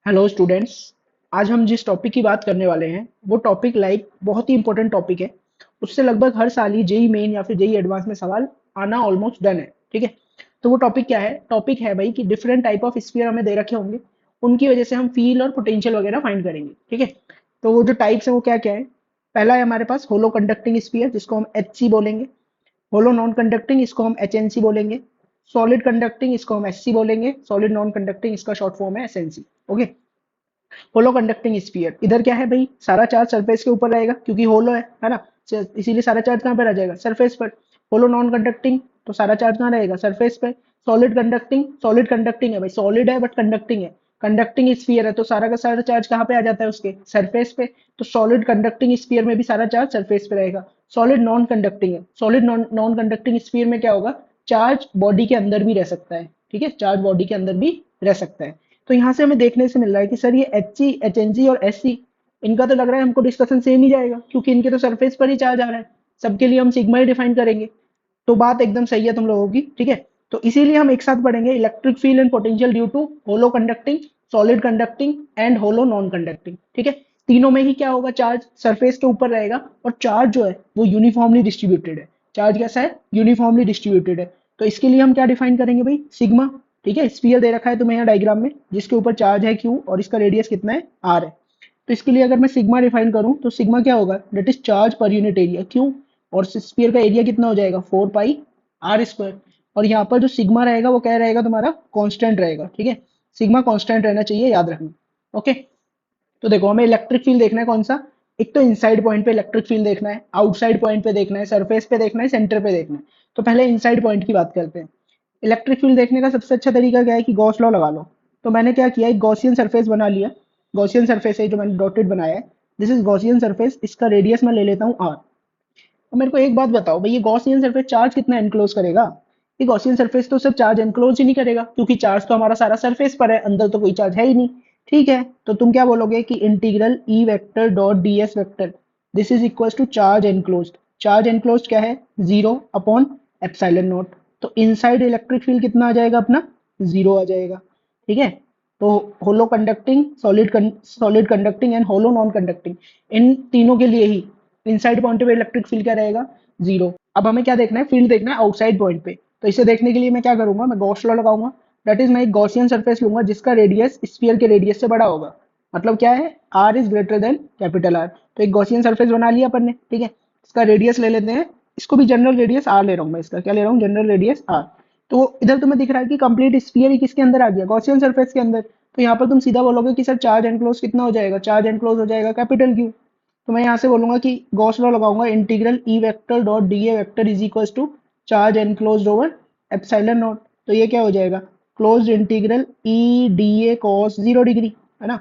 Hello students. आज हम जिस टॉपिक की बात करने वाले हैं वो टॉपिक बहुत ही इंपॉर्टेंट टॉपिक है। उससे लगभग हर साल ही जेई मेन या फिर जेई एडवांस में सवाल आना ऑलमोस्ट डन है। ठीक है। तो वो टॉपिक क्या है? टॉपिक है भाई कि डिफरेंट टाइप ऑफ स्फीयर हमें दे रखे होंगे, उनकी वजह से हम फील और पोटेंशियल वगैरह फाइंड करेंगे। ठीक है। तो वो जो टाइप्स है वो क्या क्या है? पहला है हमारे पास होलो कंडक्टिंग स्फीयर, जिसको हम एच बोलेंगे। होलो नॉन कंडक्टिंग, इसको हम एचएनसी बोलेंगे। सॉलिड कंडक्टिंग, इसको हम एससी बोलेंगे। सॉलिड नॉन कंडक्टिंग, इसका शॉर्ट फॉर्म है एसएनसी। ओके। होलो कंडक्टिंग स्फीयर इधर क्या है भाई? सारा चार्ज सरफेस के ऊपर रहेगा क्योंकि होलो है ना। इसीलिए सारा चार्ज कहाँ पे रह जाएगा? सरफेस पर। होलो नॉन कंडक्टिंग, तो सारा चार्ज कहाँ रहेगा? सरफेस पे। सॉलिड कंडक्टिंग है भाई, सॉलिड है बट कंडक्टिंग है। कंडक्टिंग स्फीयर है तो सारा का सारा चार्ज कहाँ पे आ जाता है? उसके सरफेस पे। तो सॉलिड कंडक्टिंग स्फीयर में भी सारा चार्ज सरफेस पे रहेगा। सॉलिड नॉन कंडक्टिंग है, solid non non conducting sphere में क्या होगा? चार्ज बॉडी के अंदर भी रह सकता है। ठीक है, चार्ज बॉडी के अंदर भी रह सकता है। तो यहाँ से हमें देखने से मिल रहा है कि सर ये H C, H N G और एस सी, इनका तो लग रहा है हमको डिस्कशन सेम ही जाएगा क्योंकि इनके तो सरफेस पर ही चार्ज आ रहा है। सबके लिए हम सिग्मा ही डिफाइन करेंगे। तो बात एकदम सही है तुम लोगों की। ठीक है। तो इसीलिए हम एक साथ पढ़ेंगे electric field and potential due to hollow conducting, solid conducting and hollow non conducting. ठीक है। तीनों में ही क्या होगा? चार्ज सरफेस के ऊपर रहेगा और चार्ज जो है वो यूनिफॉर्मली डिस्ट्रीब्यूटेड है। चार्ज कैसा है? यूनिफॉर्मली डिस्ट्रीब्यूटेड है। तो इसके लिए हम क्या डिफाइन करेंगे भाई? सिग्मा। ठीक है, स्फीयर दे रखा है तुम्हें यहाँ डायग्राम में, जिसके ऊपर चार्ज है क्यू और इसका रेडियस कितना है? आर है। तो इसके लिए अगर मैं सिग्मा डिफाइन करूं तो सिग्मा क्या होगा? दैट इज चार्ज पर यूनिट एरिया क्यू। और स्फीयर का एरिया कितना हो जाएगा? 4 पाई आर स्क्वायर। और यहाँ पर जो सिग्मा रहेगा वो क्या रहेगा तुम्हारा? कांस्टेंट रहेगा। ठीक है। सिग्मा कांस्टेंट रहना चाहिए, याद रखना। ओके। तो देखो हमें इलेक्ट्रिक फील्ड देखना है कौन सा? एक तो इनसाइड पॉइंट पे इलेक्ट्रिक फील्ड देखना है, आउटसाइड पॉइंट पे देखना है, सरफेस पे देखना है, सेंटर पे देखना है। तो पहले इनसाइड पॉइंट की बात करते हैं। इलेक्ट्रिक फील्ड देखने का सबसे अच्छा तरीका क्या है कि गॉस लॉ लगा लो। तो मैंने क्या किया, एक गॉसियन सरफेस बना लिया। गॉसियन सरफेस है जो मैंने डॉटेड बनाया है। दिस इज गॉसियन सरफेस, इसका रेडियस मैं ले लेता हूँ आर। अब मेरे को एक बात बताओ भाई, ये गॉसियन सरफेस चार्ज कितना एनक्लोज करेगा? ये गॉसियन सरफेस तो सिर्फ चार्ज एनक्लोज ही नहीं करेगा क्योंकि चार्ज तो हमारा सारा सरफेस पर है, अंदर तो कोई चार्ज है ही नहीं। ठीक है। तो तुम क्या बोलोगे कि integral E vector dot D S vector, this is equal to charge enclosed. Charge enclosed क्या है? 0/एप्सिलॉन नॉट। तो इनसाइड इलेक्ट्रिक फील्ड कितना आ जाएगा अपना? 0 आ जाएगा। ठीक है। तो hollow conducting, solid conducting and hollow non conducting, इन तीनों के लिए ही इनसाइड पॉइंट पे इलेक्ट्रिक फील्ड क्या रहेगा? 0। अब हमें क्या देखना है? फील्ड देखना है आउटसाइड पॉइंट पे। तो इसे देखने के लिए मैं क्या करूंगा? मैं गॉस लॉ लगाऊंगा। दैट इज मैं एक गॉसियन सरफेस लूंगा जिसका रेडियस स्फीयर के रेडियस से बड़ा होगा। मतलब क्या है? Are is greater than capital R. तो एक गॉसियन सरफेस बना लिया अपन ने। ठीक है। इसका रेडियस ले लेते हैं। इसको भी जनरल रेडियस आर ले रहा हूँ मैं। इसका क्या ले रहा हूँ? General radius R. तो इधर तुम्हें दिख रहा है कि कंप्लीट स्फीयर ही किसके अंदर आ गया? गॉसियन सरफेस के अंदर। तो यहाँ पर तुम सीधा बोलोगे कि सर चार्ज एनक्लोज कितना हो जाएगा? चार्ज एनक्लोज हो जाएगा कैपिटल क्यू। तो मैं यहाँ से बोलूंगा कि गॉस लॉ लगाऊंगा, integral E vector dot D A vector is equal to charge enclosed over epsilon naught. तो ये क्या हो जाएगा? Closed integral E D A cos 0 degree, है ना।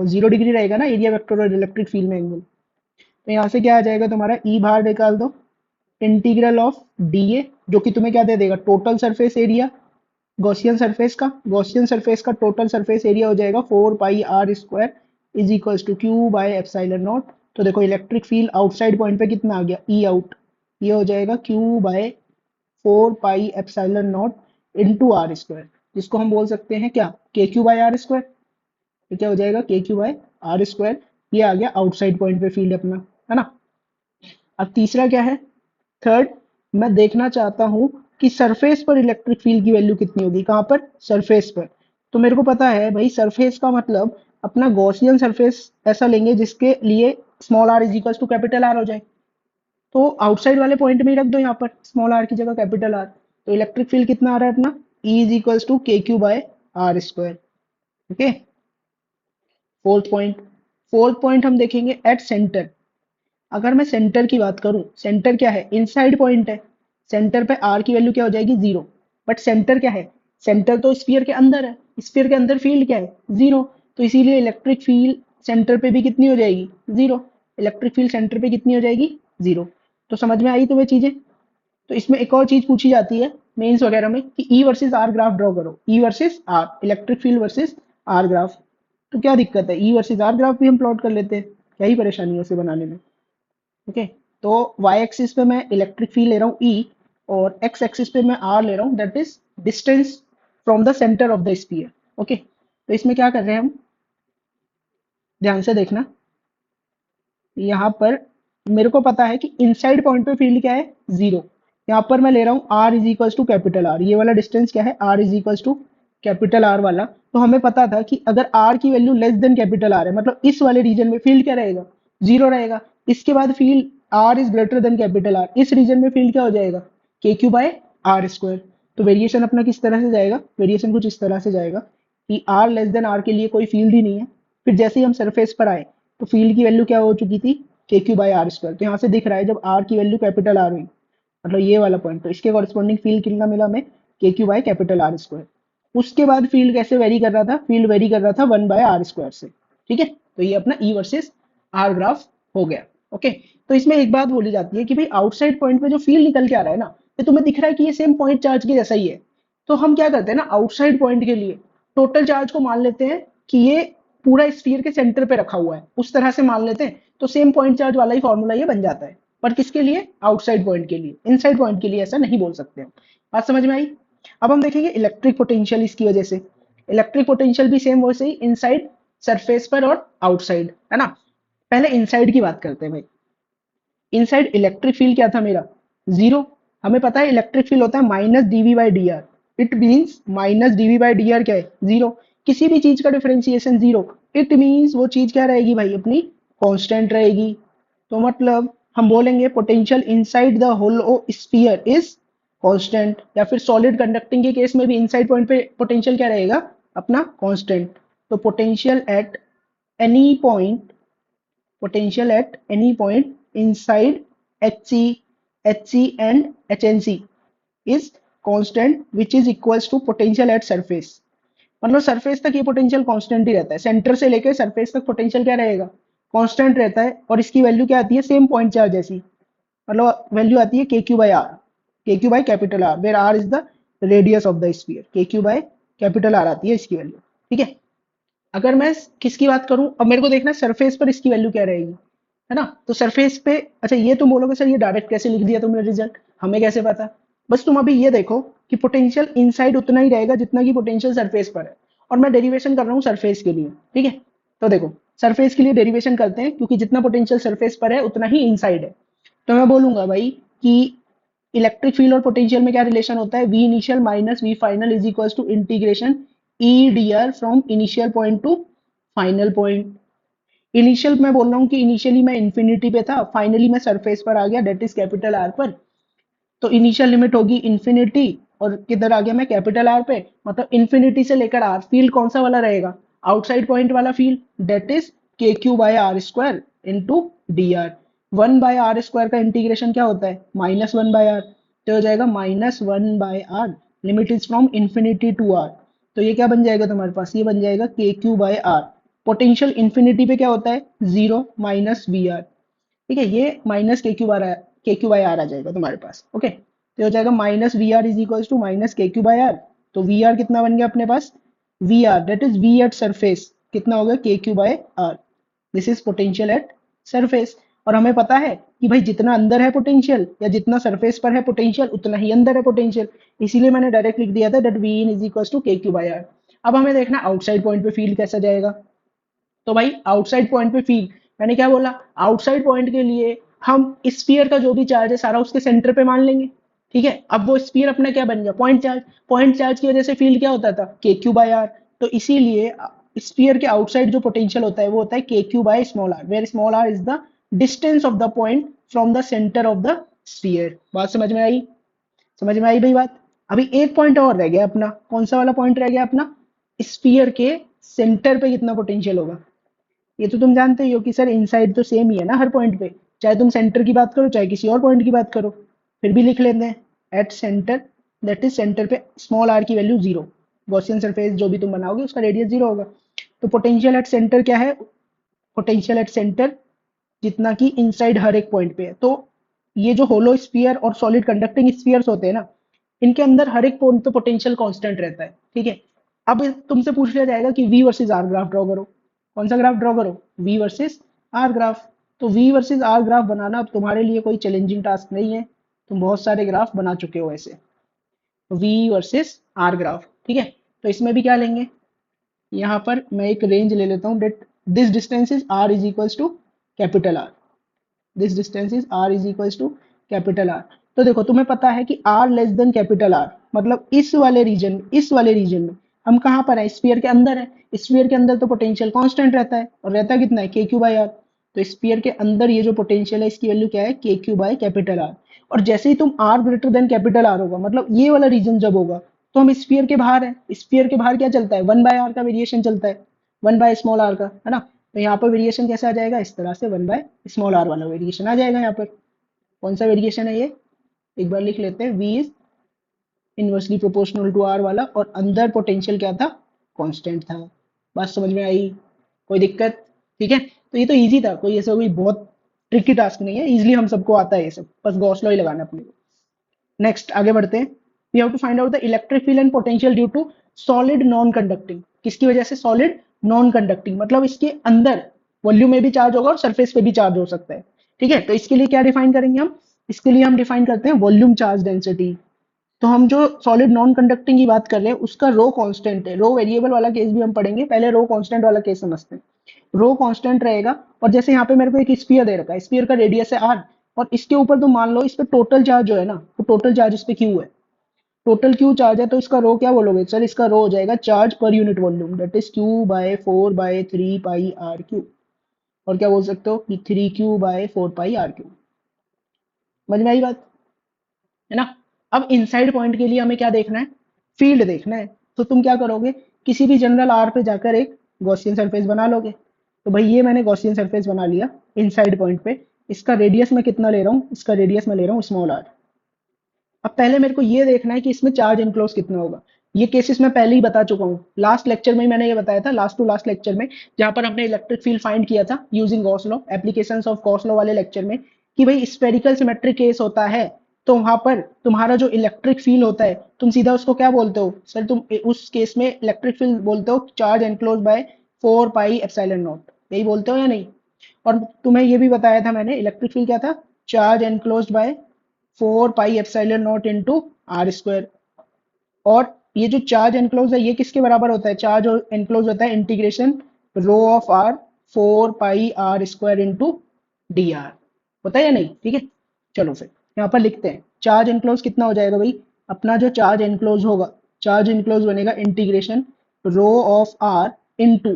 0 डिग्री रहेगा ना एरिया वेक्टर और इलेक्ट्रिक फील्ड में एंगल। तो यहाँ से क्या आ जाएगा तुम्हारा? ई बाहर निकाल दो। इंटीग्रल ऑफ डी ए, जो कि तुम्हें क्या दे देगा? Total surface area Gaussian surface का टोटल सरफेस एरिया हो जाएगा 4 pi are square is equals to Q by epsilon naught. तो देखो इलेक्ट्रिक फील्ड आउटसाइड पॉइंट पे कितना आ गया? E out. ये हो जाएगा q by 4 pi epsilon naught into are square, जिसको हम बोल सकते हैं क्या? के क्यू बाय आर स्क्वायर। ये क्या हो जाएगा? K q by r square. ये आ गया आउटसाइड पॉइंट पे फील्ड अपना, है ना। अब तीसरा क्या है? थर्ड, मैं देखना चाहता हूं कि सरफेस पर इलेक्ट्रिक फील्ड की वैल्यू कितनी होगी। कहां पर? सरफेस पर। तो मेरे को पता है भाई सरफेस का मतलब अपना गॉसियन सरफेस ऐसा लेंगे जिसके लिए small are is equal to capital R हो जाए। तो आउटसाइड वाले पॉइंट में ही रख दो यहाँ पर स्मॉल आर की जगह कैपिटल आर। तो इलेक्ट्रिक फील्ड कितना आ रहा है अपना? E is equal to k q by r square. Okay. Fourth point हम देखेंगे एट सेंटर। अगर मैं सेंटर की बात करूं, सेंटर क्या है? इनसाइड पॉइंट है। सेंटर पे आर की वैल्यू क्या हो जाएगी? 0। बट सेंटर क्या है? सेंटर तो स्फीयर के अंदर है। स्फीयर के अंदर फील्ड क्या है? 0। तो इसीलिए इलेक्ट्रिक फील्ड सेंटर पे भी कितनी हो जाएगी? 0। इलेक्ट्रिक फील्ड सेंटर पे कितनी हो जाएगी? 0। तो समझ में आई तुम्हें चीजें? तो इसमें एक और चीज पूछी जाती है मेंस वगैरह में कि E versus are graph draw करो। E versus R, electric field versus are graph. तो क्या दिक्कत है? ई वर्सेस आर ग्राफ भी हम प्लॉट कर लेते हैं, क्या ही परेशानी है उसे बनाने में। ओके। तो वाई एक्सिस पे मैं इलेक्ट्रिक फील्ड ले रहा हूँ ई, और एक्स एक्सिस पे मैं आर ले रहा हूँ, that is distance from the centre of the sphere. Okay. तो इसमें क्या कर रहे हैं हम? ध्यान से देखना, यहाँ पर मेरे को पता है कि इनसाइड पॉइंट पे फील्ड क्या है, जीरो। यहाँ पर मैं ले रहा हूँ r is equals to capital R, ये वाला डिस्टेंस क्या है, are is equals to capital R वाला। तो हमें पता था कि अगर आर की value less than capital R है, मतलब इस वाले रीजन में फील्ड क्या रहेगा, जीरो रहेगा। इसके बाद field r is greater than capital R, इस रीजन में फील्ड क्या हो जाएगा, k q by r square. तो वेरिएशन अपना किस तरह से जाएगा, वेरिएशन कुछ इस तरह से जाएगा कि आर लेस देन आर के लिए कोई फील्ड ही नहीं है। फिर जैसे ही हम सरफेस पर आए तो फील्ड की वैल्यू क्या हो चुकी थी, के क्यू बाई आर स्क्वायर। तो यहाँ से दिख रहा है जब आर की वैल्यू कैपिटल आर हुई, मतलब ये वाला पॉइंट, तो इसके कॉरेस्पॉन्डिंग फील्ड कितना मिला हमें, के Q by capital R square. उसके बाद फील्ड कैसे वेरी कर रहा था, फील्ड वेरी कर रहा था वन बाय आर स्क्वायर से। ठीक है, तो ये अपना ई वर्सेस आर ग्राफ हो गया। ओके, तो इसमें एक बात बोली जाती है कि भाई आउटसाइड पॉइंट पे जो फील्ड निकल के आ रहा है ना, ये तुम्हें दिख रहा है कि ये सेम पॉइंट चार्ज के जैसा ही है। तो हम क्या करते हैं ना, आउटसाइड पॉइंट के लिए टोटल चार्ज को मान लेते हैं कि ये पूरा स्फीयर के सेंटर पे रखा हुआ है, उस तरह से मान लेते हैं। तो सेम पॉइंट चार्ज वाला ही फॉर्मूला ये बन जाता है। पर किसके लिए, आउटसाइड पॉइंट के लिए। इनसाइड पॉइंट के लिए ऐसा नहीं बोल सकते हम। बात समझ में आई। अब हम देखेंगे इलेक्ट्रिक पोटेंशियल इसकी वजह से। इलेक्ट्रिक पोटेंशियल भी सेम वैसे ही इनसाइड सरफेस पर और आउटसाइड, है ना। पहले इनसाइड की बात करते हैं भाई। इनसाइड इलेक्ट्रिक फील्ड क्या था मेरा, जीरो। हमें पता है इलेक्ट्रिक फील्ड होता है minus dV by d r. It means minus dV by d r क्या है, जीरो। किसी भी चीज का डिफरेंशिएशन जीरो, इट मीन्स वो चीज क्या रहेगी भाई, अपनी कांस्टेंट रहेगी। तो मतलब हम बोलेंगे potential inside the hollow sphere is constant. या फिर सॉलिड कंडक्टिंग के केस में भी इनसाइड पॉइंट पे पोटेंशियल क्या रहेगा, अपना कांस्टेंट। तो potential at any point, potential at any point inside HC, HC and HNC is constant which is equals to potential at surface। मतलब सरफेस तक ये पोटेंशियल कांस्टेंट ही रहता है, सेंटर से लेकर सरफेस तक पोटेंशियल क्या रहेगा, कांस्टेंट रहता है। और इसकी वैल्यू क्या आती है, सेम पॉइंट चार्ज जैसी, मतलब वैल्यू आती है k Q by r, k Q by capital R, where R is the radius of the sphere. K Q by capital R आती है इसकी वैल्यू। ठीक है, अगर मैं किसकी बात करूं, अब मेरे को देखना सरफेस पर इसकी वैल्यू क्या रहेगी, है ना। तो सरफेस पे, अच्छा ये तुम बोलोगे सर ये डायरेक्ट कैसे लिख दिया तुमने रिजल्ट, हमें कैसे पता। बस तुम अभी ये देखो कि पोटेंशियल इनसाइड उतना ही रहेगा जितना कि पोटेंशियल सरफेस पर है। और मैं डेरिवेशन कर रहा हूँ सरफेस के लिए। ठीक है, तो देखो सरफेस के लिए डेरिवेशन करते हैं, क्योंकि जितना पोटेंशियल सरफेस पर है उतना ही इनसाइड है। तो मैं बोलूंगा भाई कि इलेक्ट्रिक फील्ड और पोटेंशियल में क्या रिलेशन होता है, V initial minus V final is equal to integration E d r from initial point to final point. Initial मैं बोल रहा हूँ कि इनिशियली मैं इन्फिनिटी पे था, फाइनली मैं सरफेस पर आ गया, डेट इज कैपिटल आर पर। तो इनिशियल लिमिट होगी इन्फिनिटी, और किधर आ गया मैं, कैपिटल आर पे। मतलब इन्फिनिटी से लेकर आर, फील्ड कौन सा वाला रहेगा, आउटसाइड पॉइंट वाला field, that is k q by r square into D r. One by r square का इंटीग्रेशन क्या होता है, माइनस वन बाय आर। तो हो जाएगा minus one by r, limit is from infinity to r. तो ये क्या बन जाएगा तुम्हारे पास, ये बन जाएगा k q by r. Potential infinity पे क्या होता है, जीरो माइनस वी आर। ठीक है, ये माइनस के क्यू बार, के क्यू बाई आर आ जाएगा तुम्हारे पास। ओके, तो हो जाएगा minus V R is equal to minus के क्यू बाई आर। तो वी आर कितना बन गया अपने पास, V R that is V at surface कितना होगा, K Q by R. This is potential at surface. और हमें पता है कि भाई जितना अंदर है पोटेंशियल, या जितना सरफेस पर है पोटेंशियल, उतना ही अंदर है पोटेंशियल। इसीलिए मैंने डायरेक्ट लिख दिया था that V in is equal to k Q by r. अब हमें देखना आउटसाइड पॉइंट पे फील्ड कैसा जाएगा। तो भाई आउटसाइड पॉइंट पे फील्ड, मैंने क्या बोला, आउटसाइड पॉइंट के लिए हम स्फीयर का जो भी चार्ज है सारा उसके सेंटर पे मान लेंगे। ठीक है, अब वो स्फीयर अपना क्या बन गया, पॉइंट चार्ज। पॉइंट चार्ज की वजह से फील्ड क्या होता था, के क्यू बाय आर। तो इसीलिए स्फीयर के आउटसाइड जो पोटेंशियल होता है वो होता है k q by small r, where small are is the distance of the point from the centre of the sphere. बात समझ में आई, समझ में आई भाई बात। अभी एक पॉइंट और रह गया अपना, कौन सा वाला पॉइंट रह गया अपना, स्फीयर के सेंटर पे कितना पोटेंशियल होगा। ये तो तुम जानते ही हो कि सर इनसाइड तो सेम ही है ना हर पॉइंट पे, चाहे तुम सेंटर की बात करो चाहे किसी और पॉइंट की बात करो। फिर भी लिख लेते हैं at centre, that is centre पे स्मॉल आर की वैल्यू जीरो। गॉसियन सरफेस जो भी तुम बनाओगे उसका रेडियस जीरो होगा। तो पोटेंशियल एट सेंटर क्या है, पोटेंशियल एट सेंटर जितना कि इनसाइड हर एक पॉइंट पे है। तो ये जो होलो स्फीयर और सॉलिड कंडक्टिंग स्फीयर्स होते हैं ना, इनके अंदर हर एक पॉइंट पे पोटेंशियल कांस्टेंट रहता है। ठीक है, अब तुमसे पूछ लिया जाएगा कि V versus are graph draw करो। कौन सा ग्राफ ड्रॉ करो, वी वर्सेस आर ग्राफ। तो वी वर्सेस आर ग्राफ बनाना अब तुम्हारे लिए कोई चैलेंजिंग टास्क नहीं है, तुम बहुत सारे ग्राफ बना चुके हो ऐसे। वी वर्सेस आर ग्राफ, ठीक है। तो इसमें भी क्या लेंगे, यहाँ पर मैं एक रेंज ले लेता हूँ that this distance is r is equals to capital R। This distance is r is equals to capital R। तो देखो तुम्हें पता है कि r less than capital R, मतलब इस वाले रीजन में हम कहाँ पर है, स्फीयर के अंदर है। स्फीयर के अंदर तो पोटेंशियल कांस्टेंट रहता है, और रहता कितना है, के क्यू बाई आर। तो स्फीयर के अंदर ये जो पोटेंशियल है इसकी वैल्यू क्या है, k Q by capital are. और जैसे ही तुम r greater than capital R होगा, मतलब ये वाला रीजन जब होगा, तो हम स्फीयर के बाहर है। स्फीयर के बाहर क्या चलता है, वन बाय आर का वेरिएशन चलता है, वन बाय स्मॉल आर का, है ना। तो यहाँ पर वेरिएशन कैसे आ जाएगा, इस तरह से वन बाय स्मॉल आर वाला वेरिएशन आ जाएगा यहाँ पर। कौन सा वेरिएशन है ये, एक बार लिख लेते हैं, v is inversely proportional to r वाला, और अंदर पोटेंशियल क्या था, कांस्टेंट था। बात समझ में आई, कोई दिक्कत, ठीक है। तो ये तो इजी था, कोई ऐसा कोई बहुत ट्रिकी टास्क नहीं है, इजीली हम सबको आता है ये सब, बस गॉस लॉ ही लगाना अपने को। नेक्स्ट आगे बढ़ते हैं। We have to find out the electric field and potential due to solid non conducting. किसकी वजह से, सॉलिड नॉन कंडक्टिंग, मतलब इसके अंदर वॉल्यूम में भी चार्ज होगा और सरफेस पे भी चार्ज हो सकता है, ठीक है। तो इसके लिए क्या डिफाइन करेंगे हम, इसके लिए हम डिफाइन करते हैं वॉल्यूम चार्ज डेंसिटी। तो हम जो सॉलिड नॉन कंडक्टिंग की बात कर रहे हैं उसका रो कांस्टेंट है, रो वेरिएबल वाला केस भी हम पढ़ेंगे, पहले रो कांस्टेंट वाला केस समझते हैं। रो कांस्टेंट रहेगा, और जैसे यहाँ पे मेरे को एक स्फीयर दे रखा है, स्फीयर का रेडियस है आर, और इसके ऊपर तो मान लो इस पे टोटल चार्ज जो है ना, वो टोटल चार्ज इस पे क्यू है, टोटल क्यू चार्ज है, तो इसका रो क्या बोलोगे सर, इसका रो हो जाएगा चार्ज पर unit volume, that is q by 4/3 pi r cube. और क्या बोल सकते हो कि 3Q/4 पाई आर क्यू। समझ में आई बात, है ना। अब इनसाइड पॉइंट के लिए हमें क्या देखना है, फील्ड देखना है। तो तुम क्या करोगे, किसी भी जनरल आर पे जाकर एक गॉसियन सरफेस बना लोगे। तो भाई ये मैंने गॉसियन सरफेस बना लिया इनसाइड पॉइंट पे। इसका रेडियस मैं कितना ले रहा हूँ, इसका रेडियस मैं ले रहा हूँ स्मॉल आर। अब पहले मेरे को ये देखना है कि इसमें चार्ज एनक्लोज कितना होगा। ये केसेस मैं पहले ही बता चुका हूँ, लास्ट लेक्चर में ही मैंने ये बताया था, लास्ट टू लास्ट लेक्चर में, जहां पर हमने इलेक्ट्रिक फील्ड फाइंड किया था using Gauss law, applications of Gauss law वाले लेक्चर में, कि भाई स्फेरिकल सिमेट्रिक केस होता है, तो वहां पर तुम्हारा जो इलेक्ट्रिक फील्ड होता है, तुम सीधा उसको क्या बोलते हो सर, तुम उस केस में इलेक्ट्रिक फील्ड बोलते हो charge enclose by 4 pi epsilon not, यही बोलते हो या नहीं। और तुम्हें ये भी बताया था मैंने, इलेक्ट्रिक फील्ड क्या था, charge enclose by 4 pi epsilon naught into are square. और ये जो चार्ज एनक्लोज है ये किसके बराबर होता है, चार्ज एनक्लोज होता है integration rho of are 4 pi are square into D r, होता है या नहीं, ठीक है। चलो फिर यहाँ पर लिखते हैं, चार्ज एनक्लोज कितना हो जाएगा भाई, अपना जो चार्ज एनक्लोज होगा, चार्ज एनक्लोज बनेगा integration rho of r into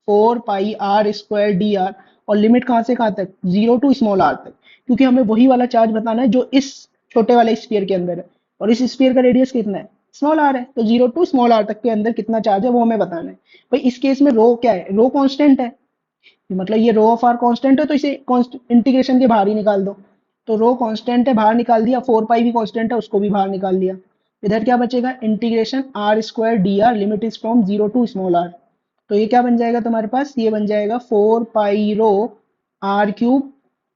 4 pi are square D r. और लिमिट कहाँ से कहाँ तक, जीरो टू स्मॉल आर तक, क्योंकि हमें वही वाला चार्ज बताना है जो इस छोटे वाले स्फीयर के अंदर है, और इस स्फीयर का रेडियस कितना है, स्मॉल आर है, तो जीरो टू स्मॉल आर तक के अंदर कितना चार्ज है वो हमें बताना है। भाई इस केस में रो क्या है, रो कांस्टेंट है, मतलब ये रो ऑफ आर कांस्टेंट है, तो इसे इंटीग्रेशन के बाहर ही निकाल दो। तो रो कांस्टेंट है, बाहर निकाल दिया, 4 पाई भी कांस्टेंट है, उसको भी बाहर निकाल दिया। इधर क्या बचेगा, integration r square D R, limit is from zero to small r. तो ये क्या बन जाएगा तुम्हारे पास, ये बन जाएगा 4 पाई रो r³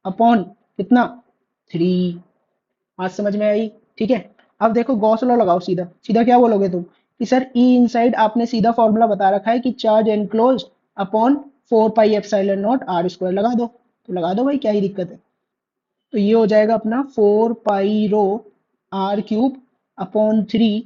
अपॉन कितना, 3। आज समझ में आई, ठीक है। अब देखो गॉस लॉ लगाओ, सीधा सीधा क्या बोलोगे तुम, कि सर ई इनसाइड आपने सीधा फॉर्मूला बता रखा है कि charge enclose upon 4 pi epsilon not r² लगा दो, तो लगा दो भाई, क्या ही दिक्कत है। तो ये हो जाएगा अपना 4 पाई रो r³ अपॉन 3,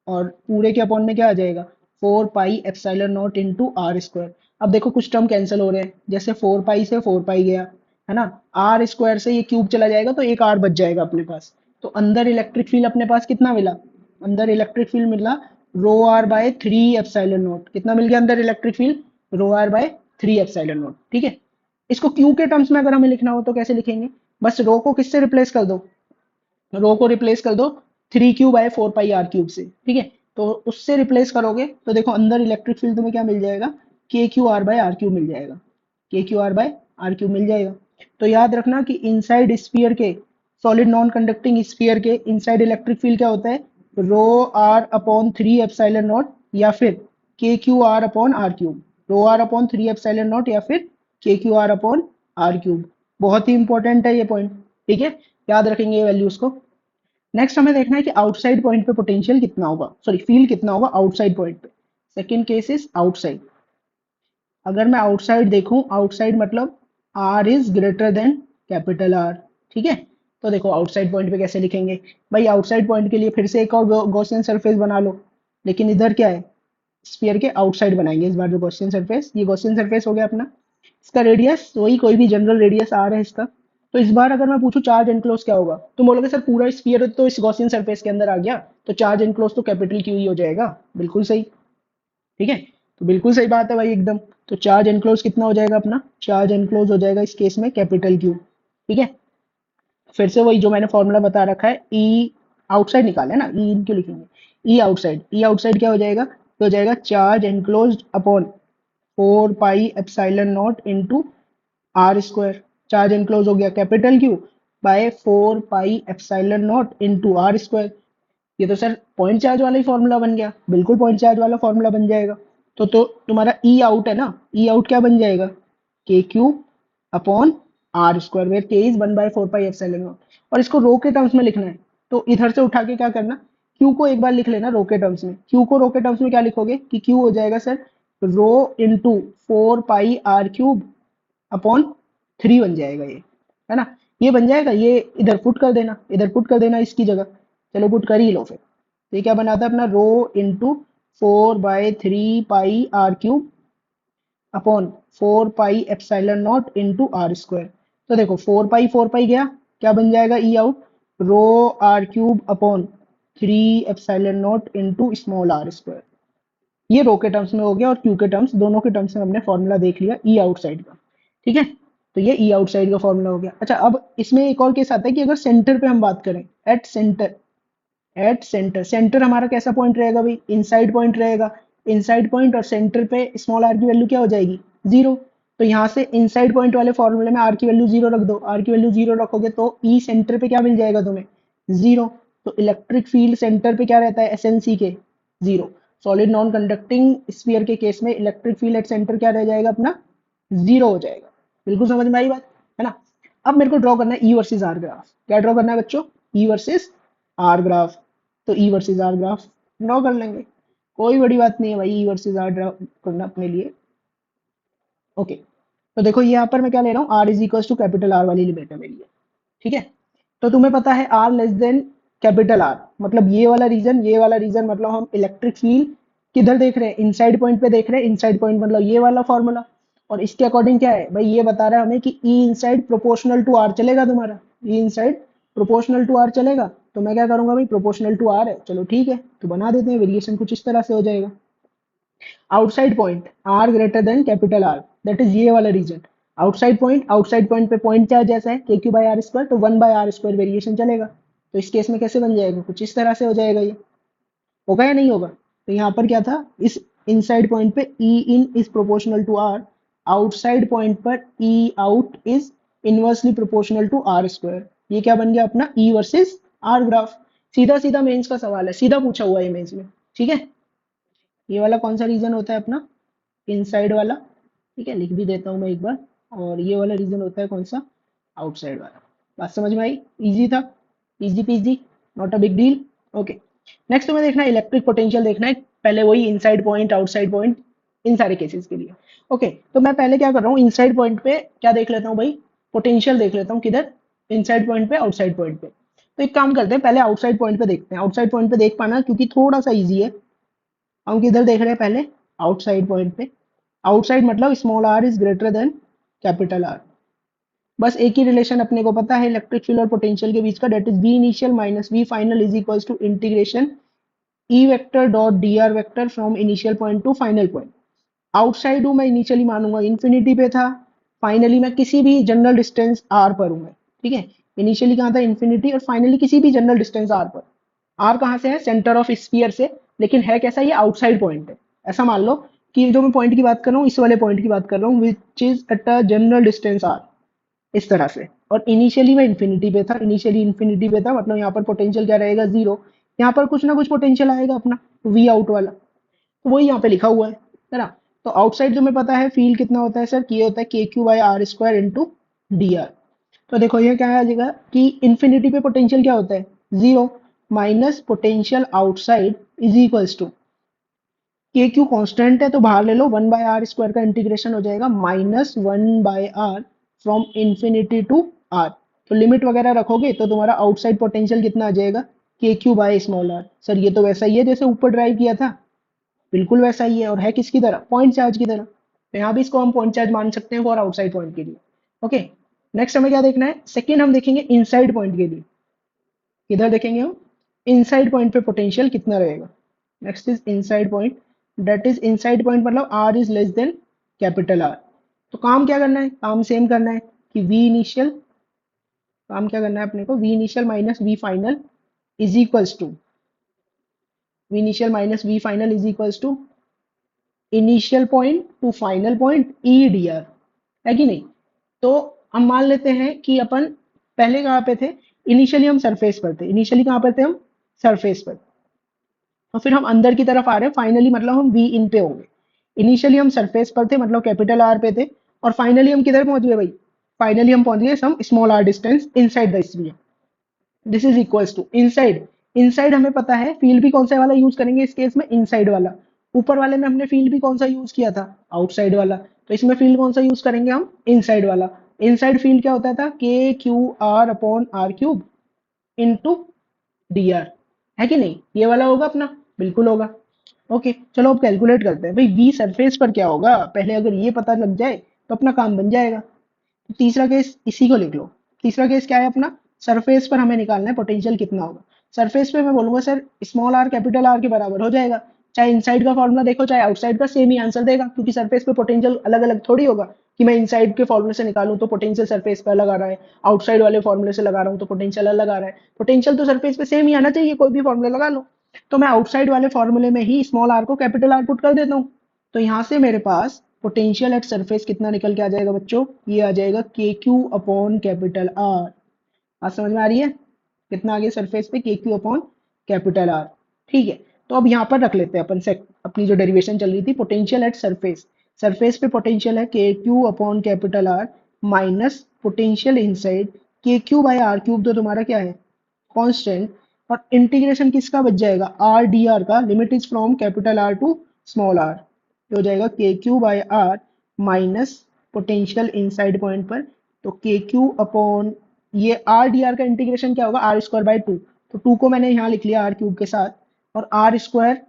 और पूरे के अपॉन में क्या आ जाएगा, 4 pi epsilon naught into r²। अब देखो कुछ टर्म कैंसिल हो रहे हैं, जैसे 4 पाई से 4 पाई गया, है ना, आर स्क्वायर से ये क्यूब चला जाएगा, तो एक आर बच जाएगा अपने पास। तो अंदर इलेक्ट्रिक फील्ड अपने पास कितना मिला, अंदर इलेक्ट्रिक फील्ड मिला ρr/3 एप्सिलॉन नॉट। कितना मिल गया अंदर electric field, ρr/3 epsilon naught, ठीक है। इसको क्यू के टर्म्स में अगर हमें लिखना हो तो कैसे लिखेंगे, बस रो को किससे रिप्लेस कर दो, रो को रिप्लेस कर दो 3Q/4 पाई r³ से, ठीक है। तो उससे रिप्लेस करोगे तो देखो अंदर इलेक्ट्रिक फील्ड तुम्हें क्या मिल जाएगा, KQR/R³ मिल जाएगा, KQR/R³ मिल जाएगा। तो याद रखना कि इनसाइड स्फीयर के, सॉलिड नॉन कंडक्टिंग स्फीयर के इनसाइड इलेक्ट्रिक फील्ड क्या होता है, ρr/3 एप्सिलॉन नॉट, या फिर KQR/R³, ρr/3 एप्सिलॉन नॉट या फिर KQR/R³। बहुत ही इंपॉर्टेंट है ये पॉइंट, ठीक है, याद रखेंगे ये वैल्यूज को। नेक्स्ट हमें देखना है कि आउटसाइड पॉइंट पे पोटेंशियल कितना होगा, सॉरी फील्ड कितना होगा आउटसाइड पॉइंट पे। Second case is outside. अगर मैं आउटसाइड देखूं, आउटसाइड मतलब are is greater than capital R, ठीक है। तो देखो आउटसाइड पॉइंट पे कैसे लिखेंगे, भाई आउटसाइड पॉइंट के लिए फिर से एक और गॉसियन सरफेस बना लो, लेकिन इधर क्या है, स्फीयर के आउटसाइड बनाएंगे इस बार जो गॉसियन सरफेस, ये गॉसियन सरफेस हो गया अपना। इसका रेडियस वही कोई भी जनरल रेडियस आर है इसका। तो इस बार अगर मैं पूछूं चार्ज एनक्लोज क्या होगा, तुम बोलोगे सर पूरा स्फीयर तो इस गॉसियन सरफेस के अंदर आ गया, तो चार्ज एनक्लोज तो कैपिटल क्यू ही हो जाएगा। बिल्कुल सही। ठीक है, तो बिल्कुल सही बात है भाई एकदम। तो चार्ज एनक्लोज कितना हो जाएगा अपना, चार्ज एनक्लोज हो जाएगा इस केस में कैपिटल क्यू। ठीक है, फिर से वही जो मैंने फॉर्मूला बता रखा है, ई आउटसाइड निकाले ना, ई इन क्यों लिखेंगे, ई आउटसाइड, ई आउटसाइड क्या हो जाएगा, तो हो जाएगा charge enclose upon 4 pi epsilon naught into are square. Charge enclose हो गया capital Q by 4 pi epsilon naught into are square. ये तो सर पॉइंट चार्ज वाला ही फॉर्मूला बन गया, बिल्कुल पॉइंट चार्ज वाला फॉर्मूला बन जाएगा। तो तुम्हारा ई आउट है ना, ई आउट क्या बन जाएगा, k q upon r square, where k is 1/4 pi epsilon naught. और इसको रो के टर्म्स में लिखना है, तो इधर से उठा के क्या करना, क्यू को एक बार लिख लेना रो के टर्म्स में। क्यू को रो के टर्म्स में क्या लिखोगे कि क्यू हो जाएगा sir rho into 4 pi are cube upon 3 बन जाएगा ये, है ना। ये बन जाएगा, ये इधर पुट कर देना, इधर पुट कर देना इसकी जगह। चलो पुट कर ही लो फिर। तो ये क्या बनाता है अपना rho into 4/3 pi are cube upon 4 pi epsilon naught into are square. तो देखो 4 पाई गया, क्या बन जाएगा E out, rho R cube upon 3 epsilon naught into small are square. ये रो के टर्म्स में हो गया, और क्यू के टर्म्स, दोनों के टर्म्स में हमने फॉर्मूला देख लिया ई आउटसाइड का। ठीक है, तो ये ई आउटसाइड का फॉर्मूला हो गया। अच्छा, अब इसमें एक और केस आता है कि अगर सेंटर पे हम बात करें, at centre, at centre, centre हमारा कैसा पॉइंट रहेगा भाई, इनसाइड पॉइंट रहेगा। इनसाइड पॉइंट और सेंटर पे स्मॉल आर की वैल्यू क्या हो जाएगी, जीरो। तो यहाँ से इनसाइड पॉइंट वाले फॉर्मूले में आर की वैल्यू जीरो रख दो, आर की वैल्यू जीरो रखोगे तो ई सेंटर पे क्या मिल जाएगा तुम्हें, जीरो। तो इलेक्ट्रिक फील्ड सेंटर पे क्या रहता है, एस एन सी के, zero. Solid non conducting sphere के केस में इलेक्ट्रिक फील्ड एट सेंटर क्या रह जाएगा अपना, जीरो हो जाएगा। बिल्कुल समझ में आई बात, है ना। अब मेरे को ड्रॉ करना है ई वर्सेस आर ग्राफ। क्या ड्रॉ करना है बच्चों, ई वर्सेस आर ग्राफ। तो ई वर्सेस आर ग्राफ ड्रॉ कर लेंगे, कोई बड़ी बात नहीं है भाई ई वर्सेस आर ड्रॉ करना अपने लिए। ओके, तो देखो यहाँ पर मैं क्या ले रहा हूँ, r is equal to capital R वाली लिमिट है मेरी ये। ठीक है, तो तुम्हें पता है r less than capital R, मतलब ये वाला रीजन, ये वाला रीजन, मतलब हम इलेक्ट्रिक फील्ड किधर देख रहे हैं, इनसाइड पॉइंट पे देख रहे हैं। इनसाइड पॉइंट मतलब ये वाला फॉर्मूला। और इसके अकॉर्डिंग क्या है भाई, ये बता रहा है हमें कि ई इनसाइड प्रोपोर्शनल टू आर चलेगा तुम्हारा, ई इनसाइड प्रोपोर्शनल टू आर चलेगा। तो मैं क्या करूंगा भाई, प्रोपोर्शनल टू आर है, चलो ठीक है, तो बना देते हैं, वेरिएशन कुछ इस तरह से हो जाएगा। Outside point r greater than capital R, that is ये वाला रीजन। आउटसाइड पॉइंट पे पॉइंट चार्ज जैसा है k Q by r square, तो 1/r² वेरिएशन चलेगा। तो इस केस में कैसे बन जाएगा, कुछ इस तरह से हो जाएगा ये। होगा या नहीं होगा, तो यहाँ पर क्या था, इस इनसाइड पॉइंट पे E in is proportional to R, outside point पर E out is inversely proportional to R square. ये क्या बन गया अपना ई वर्सेस आर ग्राफ। सीधा सीधा मेंस का सवाल है, सीधा पूछा हुआ है मेंस में। ठीक है, ये वाला कौन सा रीजन होता है अपना, इनसाइड वाला। ठीक है, लिख भी देता हूँ मैं एक बार। और ये वाला रीजन होता है कौन सा, आउटसाइड वाला। बात समझ में आई, इजी था, easy PG, not a big deal. Okay, next तुम्हें देखना है इलेक्ट्रिक पोटेंशियल देखना है, पहले वही inside point outside point in सारे केसेस के लिए। ओके, तो मैं पहले क्या कर रहा हूँ, इनसाइड पॉइंट पे क्या देख लेता हूँ भाई, पोटेंशियल देख लेता हूँ, किधर, इनसाइड पॉइंट पे आउटसाइड पॉइंट पे। तो एक काम करते हैं, पहले आउटसाइड पॉइंट पे देखते हैं, आउटसाइड पॉइंट पे देख पाना क्योंकि थोड़ा सा इजी है। हम किधर देख रहे हैं पहले, आउटसाइड पॉइंट पे। आउटसाइड मतलब small are is greater than capital R. बस एक ही रिलेशन अपने को पता है इलेक्ट्रिक फील्ड और पोटेंशियल के बीच का, that is V initial minus V final is equals to integration E vector dot d r vector from initial point to final point. Outside हूं मैं, इनिशियली मानूंगा इन्फिनिटी पे था, फाइनली मैं किसी भी जनरल डिस्टेंस आर पर हूं मैं। ठीक है, इनिशियली कहाँ था, इन्फिनिटी, और फाइनली किसी भी जनरल डिस्टेंस आर पर। आर कहाँ से है, सेंटर ऑफ स्फीयर से, लेकिन है कैसा, ये आउटसाइड पॉइंट है। ऐसा मान लो कि जो मैं पॉइंट की बात कर रहा हूँ, इस वाले पॉइंट की बात कर रहा हूँ, which is at a general distance r, इस तरह से। और इनिशियली मैं इन्फिनिटी पे था, इनिशियली इन्फिनिटी पे था, मतलब यहाँ पर पोटेंशियल क्या रहेगा, जीरो। यहाँ पर कुछ ना कुछ पोटेंशियल आएगा अपना, वी आउट वाला, तो वही यहाँ पे लिखा हुआ है ना। तो आउटसाइड जो मैं पता है फील्ड कितना होता है सर, कि ये होता है k Q by r square into D R. तो देखो ये क्या आ जाएगा कि इन्फिनिटी पे पोटेंशियल क्या होता है, zero, minus potential outside is equals to, k q constant है तो बाहर ले लो, 1/r² का इंटीग्रेशन हो जाएगा minus 1/r from infinity to r. तो लिमिट वगैरह रखोगे तो तुम्हारा आउटसाइड पोटेंशियल कितना आ जाएगा, k Q by small r. Sir ये तो वैसा ही है जैसे ऊपर ड्राइव किया था, बिल्कुल वैसा ही है, और है किसकी तरह, पॉइंट चार्ज की तरह। तो यहाँ भी इसको हम पॉइंट चार्ज मान सकते हैं फॉर आउटसाइड पॉइंट के लिए। ओके, नेक्स्ट हमें क्या देखना है, सेकेंड हम देखेंगे इनसाइड पॉइंट के लिए। किधर देखेंगे हम, इनसाइड पॉइंट पे पोटेंशियल कितना रहेगा। Next is inside point, that is inside point मतलब are is less than capital R. तो काम क्या करना है, काम सेम करना है कि वी इनिशियल, काम क्या करना है अपने को, V initial minus V final is equals to, V initial minus V final is equals to initial point to final point E d r, है कि नहीं। तो हम मान लेते हैं कि अपन पहले कहाँ पे थे, इनिशियली हम सरफेस पर थे, इनिशियली कहाँ पर थे हम, सरफेस पर। और फिर हम अंदर की तरफ आ रहे हैं, फाइनली मतलब हम वी इन पे होंगे। इनिशियली हम सरफेस पर थे मतलब कैपिटल आर पे थे, और फाइनली हम किधर पहुंच गए भाई, फाइनली हम पहुंच गए some small r distance inside the sphere. This is equals to inside, inside हमें पता है फील्ड भी कौन सा वाला यूज करेंगे इस केस में, इनसाइड वाला। ऊपर वाले में हमने फील्ड भी कौन सा यूज किया था, आउटसाइड वाला। तो इसमें फील्ड कौन सा यूज करेंगे हम, इनसाइड वाला। इनसाइड फील्ड क्या होता था, k q r upon R cube into D r, है कि नहीं, ये वाला होगा अपना, बिल्कुल होगा। ओके, चलो अब कैलकुलेट करते हैं भाई, वी सरफेस पर क्या होगा, पहले अगर ये पता लग जाए तो अपना काम बन जाएगा। तो तीसरा केस इसी को लिख लो। तीसरा केस क्या है अपना, सरफेस पर हमें निकालना है पोटेंशियल कितना होगा। सरफेस पे मैं बोलूंगा sir small are capital R के बराबर हो जाएगा, चाहे इनसाइड का फॉर्मूला देखो चाहे आउटसाइड का, सेम ही आंसर देगा, क्योंकि सरफेस पे पोटेंशियल अलग अलग थोड़ी होगा कि मैं इनसाइड के फॉर्मूले से निकालूं तो पोटेंशियल सरफेस पे अलग आ रहा है, आउटसाइड वाले फॉर्मूले से लगा रहा हूं तो पोटेंशियल अलग आ रहा है। पोटेंशियल तो सरफेस पे सेम ही आना चाहिए, कोई भी फॉर्मूला लगा लो। तो मैं आउटसाइड वाले फॉर्मूले में ही स्मॉल आर को कैपिटल आर पुट कर देता हूँ। तो यहाँ से मेरे पास पोटेंशियल एट सरफेस कितना निकल के आ जाएगा बच्चों, ये आ जाएगा k q upon capital R. आज समझ में आ रही है, कितना आ गया सरफेस पे, के क्यू अपॉन कैपिटल आर। ठीक है, तो अब यहाँ पर रख लेते हैं अपन से अपनी जो डेरिवेशन चल रही थी, पोटेंशियल एट सरफेस। सरफेस पे पोटेंशियल है k q upon capital R minus potential inside के क्यू बाई आर क्यूब, तो तुम्हारा क्या है, कांस्टेंट। और इंटीग्रेशन किसका बच जाएगा, आर डी आर का, limit is from capital R to small r, हो जाएगा k Q by R minus potential inside point पर, तो के क्यू अपॉन ये आर डी आर का इंटीग्रेशन क्या होगा, आर स्क्वायर बाई टू। तो टू को मैंने यहाँ लिख लिया आर क्यूब के साथ, और आर स्क्वायर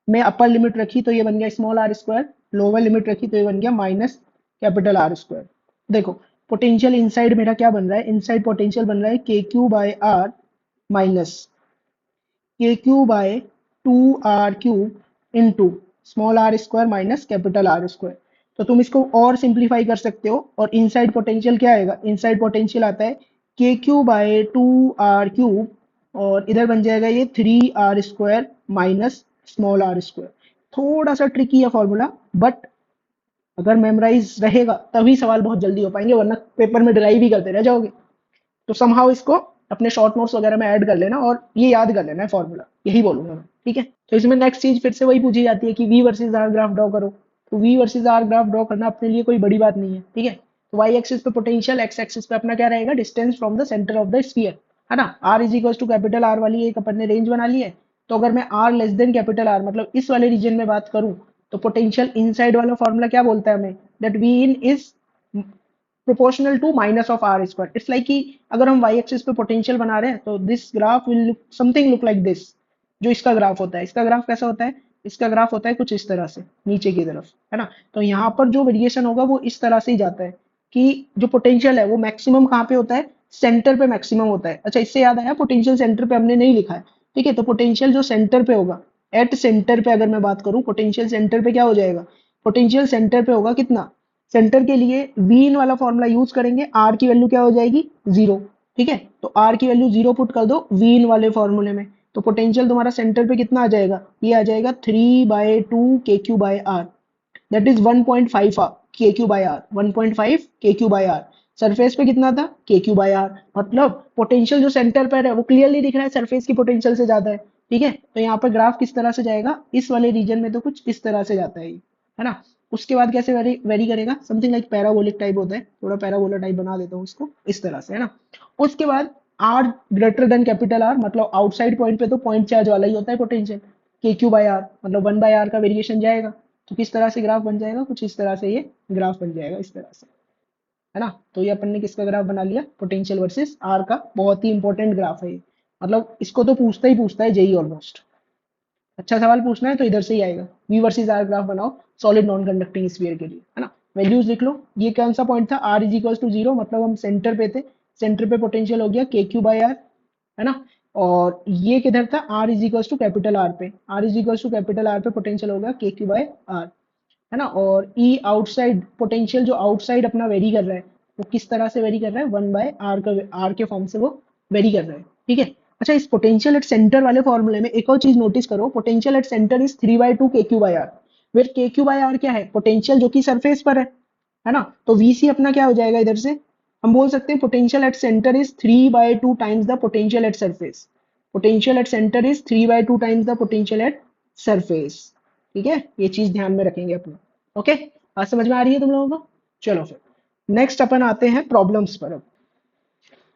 में अपर लिमिट रखी तो ये बन गया small are square, lower limit रखी तो ये बन गया माइनस कैपिटल आर स्क्वायर। देखो पोटेंशियल इनसाइड मेरा क्या बन रहा है, इनसाइड पोटेंशियल बन रहा है k q by R minus के q by two R cube into small are square minus capital R square. तो तुम इसको और सिंप्लीफाई कर सकते हो, और इनसाइड पोटेंशियल क्या आएगा, इनसाइड पोटेंशियल आता है k q by two R cube, और इधर बन जाएगा ये three R square minus small are square. थोड़ा सा ट्रिकी है फॉर्मूला, बट अगर मेमोराइज रहेगा तभी सवाल बहुत जल्दी हो पाएंगे, वरना पेपर में ड्राइव ही करते रह जाओगे। तो समहाउ इसको अपने शॉर्ट नोट्स वगैरह में ऐड कर लेना, और ये याद कर लेना है फॉर्मूला, यही बोलूंगा मैं, ठीक है। तो इसमें नेक्स्ट चीज फिर से वही पूछी जाती है कि V versus are graph draw करो। तो V versus are graph draw करना अपने लिए कोई बड़ी बात नहीं है, ठीक है। तो वाई एक्सिस पे पोटेंशियल, एक्स एक्सिस पे अपना क्या रहेगा, distance from the centre of the sphere, है ना। R is equal to capital R वाली एक अपन ने रेंज बना ली है। तो अगर मैं r less than capital R मतलब इस वाले रीजन में बात करूं, तो पोटेंशियल इनसाइड वाला फॉर्मूला क्या बोलता है हमें, that V in is proportional to minus of r square. It's like कि अगर हम वाई एक्सिस पे पोटेंशियल बना रहे हैं तो this graph will look something look like this. जो इसका ग्राफ होता है, इसका ग्राफ कैसा होता है, इसका ग्राफ होता है कुछ इस तरह से नीचे की तरफ, है ना। तो यहाँ पर जो वेरिएशन होगा वो इस तरह से ही जाता है कि जो पोटेंशियल है वो मैक्सिमम कहाँ पे होता है, सेंटर पे मैक्सिमम होता है। अच्छा, इससे याद आया पोटेंशियल सेंटर पे हमने नहीं लिखा है, ठीक है। तो पोटेंशियल जो सेंटर पे होगा, एट सेंटर पे अगर मैं बात करूं, पोटेंशियल सेंटर पे क्या हो जाएगा, पोटेंशियल सेंटर पे होगा कितना, सेंटर के लिए वी इन वाला फॉर्मूला यूज करेंगे, आर की वैल्यू क्या हो जाएगी, जीरो, ठीक है। तो आर की वैल्यू जीरो पुट कर दो वी इन वाले फॉर्मूले में, तो पोटेंशियल तुम्हारा सेंटर पे कितना आ जाएगा, ये आ जाएगा three by two k q by r, that is 1.5 k q by are, 1.5 k q by are. Surface पे कितना था, के क्यू बाय आर, मतलब पोटेंशियल जो सेंटर पर है वो क्लियरली दिख रहा है सरफेस की पोटेंशियल से ज्यादा है, ठीक है। तो यहाँ पर ग्राफ किस तरह से जाएगा, इस वाले रीजन में तो कुछ इस तरह से जाता है ये, है ना। उसके बाद कैसे वेरी करेगा, समथिंग लाइक पैराबोलिक टाइप होता है, थोड़ा पैराबोला टाइप बना देता हूँ इसको इस तरह से, है ना। उसके बाद r greater than capital R मतलब आउटसाइड पॉइंट पे तो पॉइंट चार्ज वाला ही होता है पोटेंशियल, के क्यू बाय आर मतलब वन बाय आर का वेरिएशन जाएगा। तो किस तरह से ग्राफ बन जाएगा, कुछ इस तरह से ये ग्राफ बन जाएगा इस तरह से, है ना। तो ये अपन ने किसका ग्राफ बना लिया, पोटेंशियल वर्सेस आर का, बहुत ही इंपॉर्टेंट ग्राफ है ये, मतलब इसको तो पूछता ही पूछता है जेई ऑलमोस्ट। अच्छा सवाल पूछना है तो इधर से ही आएगा। वी वर्सेस आर ग्राफ बनाओ सॉलिड नॉन कंडक्टिंग स्फीयर के लिए, है ना। वैल्यूज लिख लो। ये कौन सा पॉइंट था, are is equal to zero, मतलब हम सेंटर पे थे। सेंटर पे पोटेंशियल हो गया के क्यू बाई आर, है ना। और ये किधर था, are is equal to capital R पे, R is equal to capital R पे पोटेंशियल होगा के क्यू बाई आर, है ना। और ई आउटसाइड पोटेंशियल जो आउटसाइड अपना वेरी कर रहा है, वो किस तरह से वेरी कर रहा है, वन बाय आर का, आर के फॉर्म से वो वेरी कर रहा है, ठीक है। अच्छा, इस पोटेंशियल एट सेंटर वाले फॉर्मूले में एक और चीज नोटिस करो, पोटेंशियल एट सेंटर इज 3/2 के क्यू बाई आर, वेर के क्यू बाई आर क्या है, पोटेंशियल जो कि सरफेस पर है ना। तो वीसी अपना क्या हो जाएगा इधर से, हम बोल सकते हैं potential at centre is 3/2 times the potential at surface. Potential at centre is 3/2 times the potential at surface, ठीक है। ये चीज ध्यान में रखेंगे अपने। ओके, बात समझ में आ रही है तुम लोगों को। चलो फिर नेक्स्ट अपन आते हैं प्रॉब्लम्स पर अब।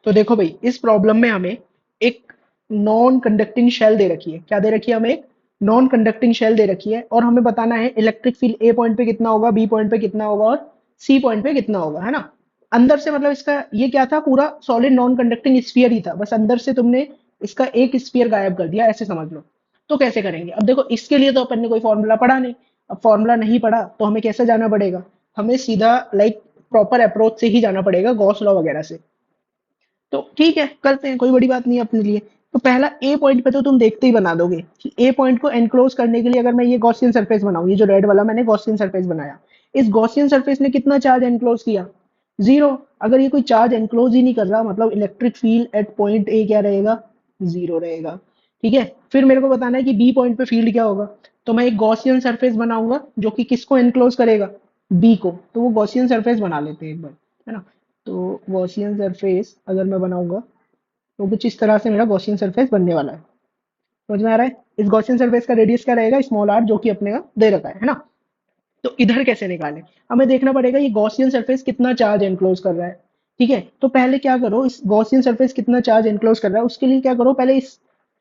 तो देखो भाई, इस प्रॉब्लम में हमें एक नॉन कंडक्टिंग शेल दे रखी है। क्या दे रखी है हमें, एक नॉन कंडक्टिंग शेल दे रखी है, और हमें बताना है इलेक्ट्रिक फील्ड ए पॉइंट पे कितना होगा, बी पॉइंट पे कितना होगा, और सी पॉइंट पे कितना होगा, है ना। अंदर से मतलब इसका ये क्या था, पूरा सॉलिड नॉन कंडक्टिंग स्फीयर ही था, बस अंदर से तुमने इसका एक स्फीयर गायब कर दिया, ऐसे समझ लो। तो कैसे करेंगे, अब देखो इसके लिए तो अपन ने कोई फॉर्मूला पढ़ा नहीं। अब फॉर्मूला नहीं पढ़ा तो हमें कैसे जाना पड़ेगा, हमें सीधा लाइक प्रॉपर अप्रोच से ही जाना पड़ेगा, गॉस लॉ वगैरह से। तो ठीक है, करते हैं, कोई बड़ी बात नहीं है अपने लिए। तो पहला ए पॉइंट पे तो तुम देखते ही बना दोगे कि ए पॉइंट को एनक्लोज करने के लिए अगर मैं ये गॉसियन सरफेस बनाऊं, ये जो रेड वाला मैंने गॉसियन सरफेस बनाया, इस गॉसियन सरफेस ने कितना चार्ज एनक्लोज किया, जीरो। अगर ये कोई चार्ज एनक्लोज ही नहीं कर रहा, मतलब electric field eight point A क्या रहेगा, जीरो रहेगा, ठीक है। फिर मेरे को बताना है कि बी पॉइंट पे फील्ड क्या होगा। तो मैं एक गॉसियन सरफेस बनाऊंगा जो कि किसको एनक्लोज करेगा, बी को। तो वो गॉसियन सरफेस बना लेते हैं एक बार, है ना। तो गॉसियन सरफेस अगर मैं बनाऊंगा तो कुछ इस तरह से मेरा गॉसियन सरफेस बनने वाला है। समझ में आ रहा है, इस गॉसियन सरफेस का रेडियस क्या रहेगा, स्मॉल आर, जो कि अपने का दे रखा है ना। तो इधर कैसे निकालें, हमें देखना पड़ेगा ये गॉसियन सरफेस कितना चार्ज एनक्लोज कर रहा है, ठीक है। तो पहले क्या करो, इस गॉसियन सरफेस कितना चार्ज एनक्लोज कर रहा है उसके लिए क्या करो, पहले इस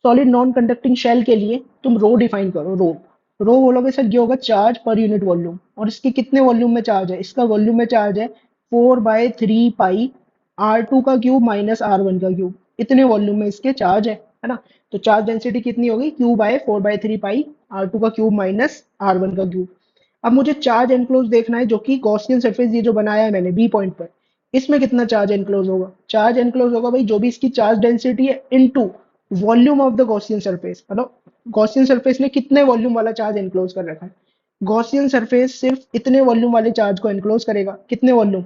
सॉलिड नॉन कंडक्टिंग शेल के लिए तुम रो डिफाइन करो, रो। रो बोलोगे सर, ये होगा चार्ज पर यूनिट वॉल्यूम, और इसके कितने वॉल्यूम में चार्ज है, इसका वॉल्यूम में चार्ज है 4/3 पाई R2 का क्यूब माइनस R1 का क्यूब, इतने वॉल्यूम में इसके चार्ज है ना। तो चार्ज डेंसिटी कितनी होगी, Q/4/3 पाई R2 का क्यूब माइनस R1 का क्यूब। अब मुझे चार्ज एनक्लोज देखना है, जो कि गॉसियन सरफेस ये जो बनाया है मैंने बी पॉइंट पर, इसमें कितना चार्ज एनक्लोज होगा। चार्ज एनक्लोज होगा भाई जो भी इसकी चार्ज डेंसिटी है into volume of the Gaussian surface, मतलब गॉसियन सरफेस ने कितने वॉल्यूम वाला चार्ज एनक्लोज कर रखा है। गॉसियन सरफेस सिर्फ इतने वॉल्यूम वाले चार्ज को एनक्लोज करेगा, कितने वॉल्यूम,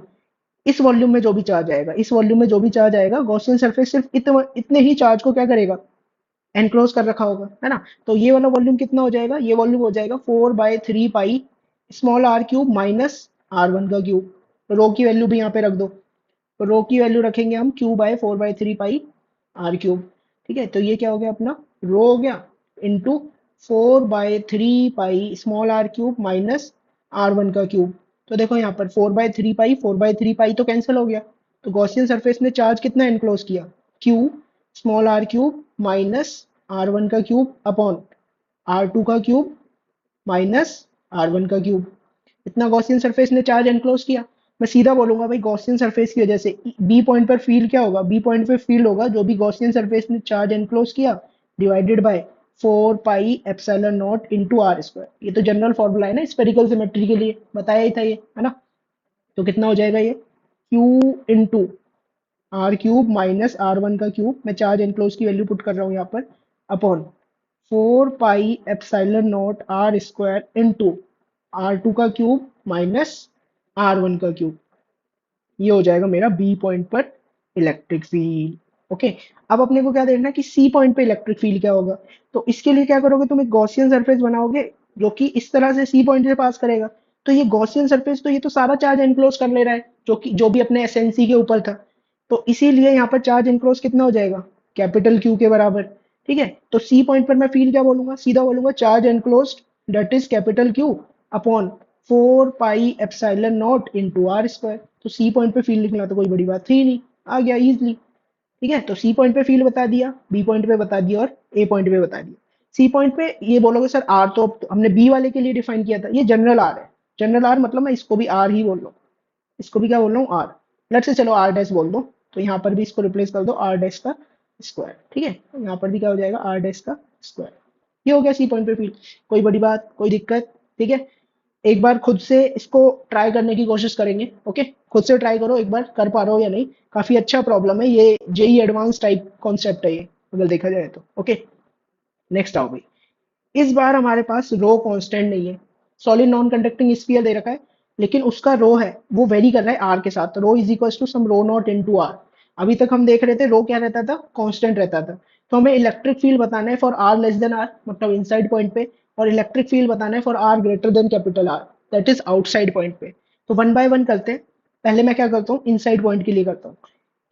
इस वॉल्यूम में जो भी चार्ज आएगा, इस वॉल्यूम में जो भी चार्ज आएगा, गॉसियन सरफेस सिर्फ इतने ही चार्ज को क्या करेगा, एनक्लोज कर रखा होगा, है ना। तो ये वाला वॉल्यूम कितना हो जाएगा, ये वॉल्यूम हो जाएगा 4/3 pi small r cube minus R1 का क्यूब। रो की वैल्यू भी यहाँ पे रख दो। तो रो की वैल्यू रखेंगे हम Q/4/3 पाई आर क्यूब, ठीक है। तो ये क्या हो गया अपना, रो हो गया into 4/3 pi small r cube minus R1 का क्यूब। तो देखो यहाँ पर 4/3 पाई, 4/3 पाई तो कैंसिल हो गया। तो गॉसियन सरफेस ने चार्ज कितना एनक्लोज किया, Q small r cube minus R1 का क्यूब अपॉन R2 का क्यूब माइनस R1 का क्यूब। इतना गॉसियन सरफेस ने चार्ज एनक्लोज किया। मैं सीधा बोलूंगा भाई, गॉसियन सरफेस की वजह से बी पॉइंट पर फील्ड क्या होगा, बी पॉइंट पे फील्ड होगा जो भी गॉसियन सरफेस ने चार्ज एनक्लोज किया, divided by 4 pi epsilon naught into are square. ये तो जनरल फॉर्मूला है ना स्पेरिकल सिमेट्री के लिए, बताया ही था ये, है ना। तो कितना हो जाएगा ये, Q into R cube minus R1 का क्यूब, मैं चार्ज एनक्लोज की वैल्यू पुट कर रहा हूँ यहाँ पर, upon 4 pi epsilon naught R square into R2 का क्यूब माइनस R1 का क्यूब। ये हो जाएगा मेरा बी पॉइंट पर इलेक्ट्रिक फील्ड। ओके, अब अपने को क्या देखना है कि सी पॉइंट पे इलेक्ट्रिक फील्ड क्या होगा। तो इसके लिए क्या करोगे, तुम एक गॉसियन सरफेस बनाओगे जो कि इस तरह से सी पॉइंट से पास करेगा। तो ये गॉसियन सरफेस तो ये तो सारा चार्ज एनक्लोज कर ले रहा है, जो भी अपने एसएनसी के ऊपर था। तो इसीलिए यहाँ पर चार्ज एनक्लोज कितना हो जाएगा, कैपिटल क्यू के बराबर, ठीक है। तो सी पॉइंट पर मैं फील्ड क्या बोलूंगा, सीधा बोलूंगा charge enclose that is capital Q upon 4 pi epsilon naught into are square. तो सी पॉइंट पे फील्ड लिखना तो कोई बड़ी बात थी नहीं, आ गया इजिली, ठीक है। तो सी पॉइंट पे फील्ड बता दिया, बी पॉइंट पे बता दिया, और ए पॉइंट पे बता दिया। सी पॉइंट पे ये बोलोगे सर आर तो अब हमने बी वाले के लिए डिफाइन किया था, ये जनरल आर है। जनरल आर मतलब मैं इसको भी आर ही बोल रहा हूँ, इसको भी क्या बोल रहा हूँ, आर। लेट से चलो आर डैश बोल दो। तो यहाँ पर भी इसको रिप्लेस कर दो आर डैश का स्क्वायर, ठीक है। यहाँ पर भी क्या हो जाएगा, आर डैश का स्क्वायर। ये हो गया सी पॉइंट पे फील्ड। कोई बड़ी बात, कोई दिक्कत? ठीक है। एक बार खुद से इसको ट्राई करने की कोशिश करेंगे। ओके, खुद से ट्राई करो एक बार, कर पा रहे हो या नहीं। काफी अच्छा प्रॉब्लम है ये, जेई एडवांस टाइप कॉन्सेप्ट है ये, अगर देखा जाए तो। ओके, नेक्स्ट आओ भाई। इस बार हमारे पास रो कांस्टेंट नहीं है। सॉलिड नॉन कंडक्टिंग स्फीयर दे रखा है, लेकिन उसका रो है वो वेरी कर रहा है आर के साथ। Rho is equal to some rho naught into R. अभी तक हम देख रहे थे रो क्या रहता था, कांस्टेंट रहता था। तो हमें इलेक्ट्रिक फील्ड बताना है for R less than R, मतलब इनसाइड पॉइंट पे, और इलेक्ट्रिक फील्ड बताना है for R greater than capital R, that is outside point पे। तो वन बाय वन करते हैं। पहले मैं क्या करता हूँ, इनसाइड पॉइंट के लिए करता हूँ।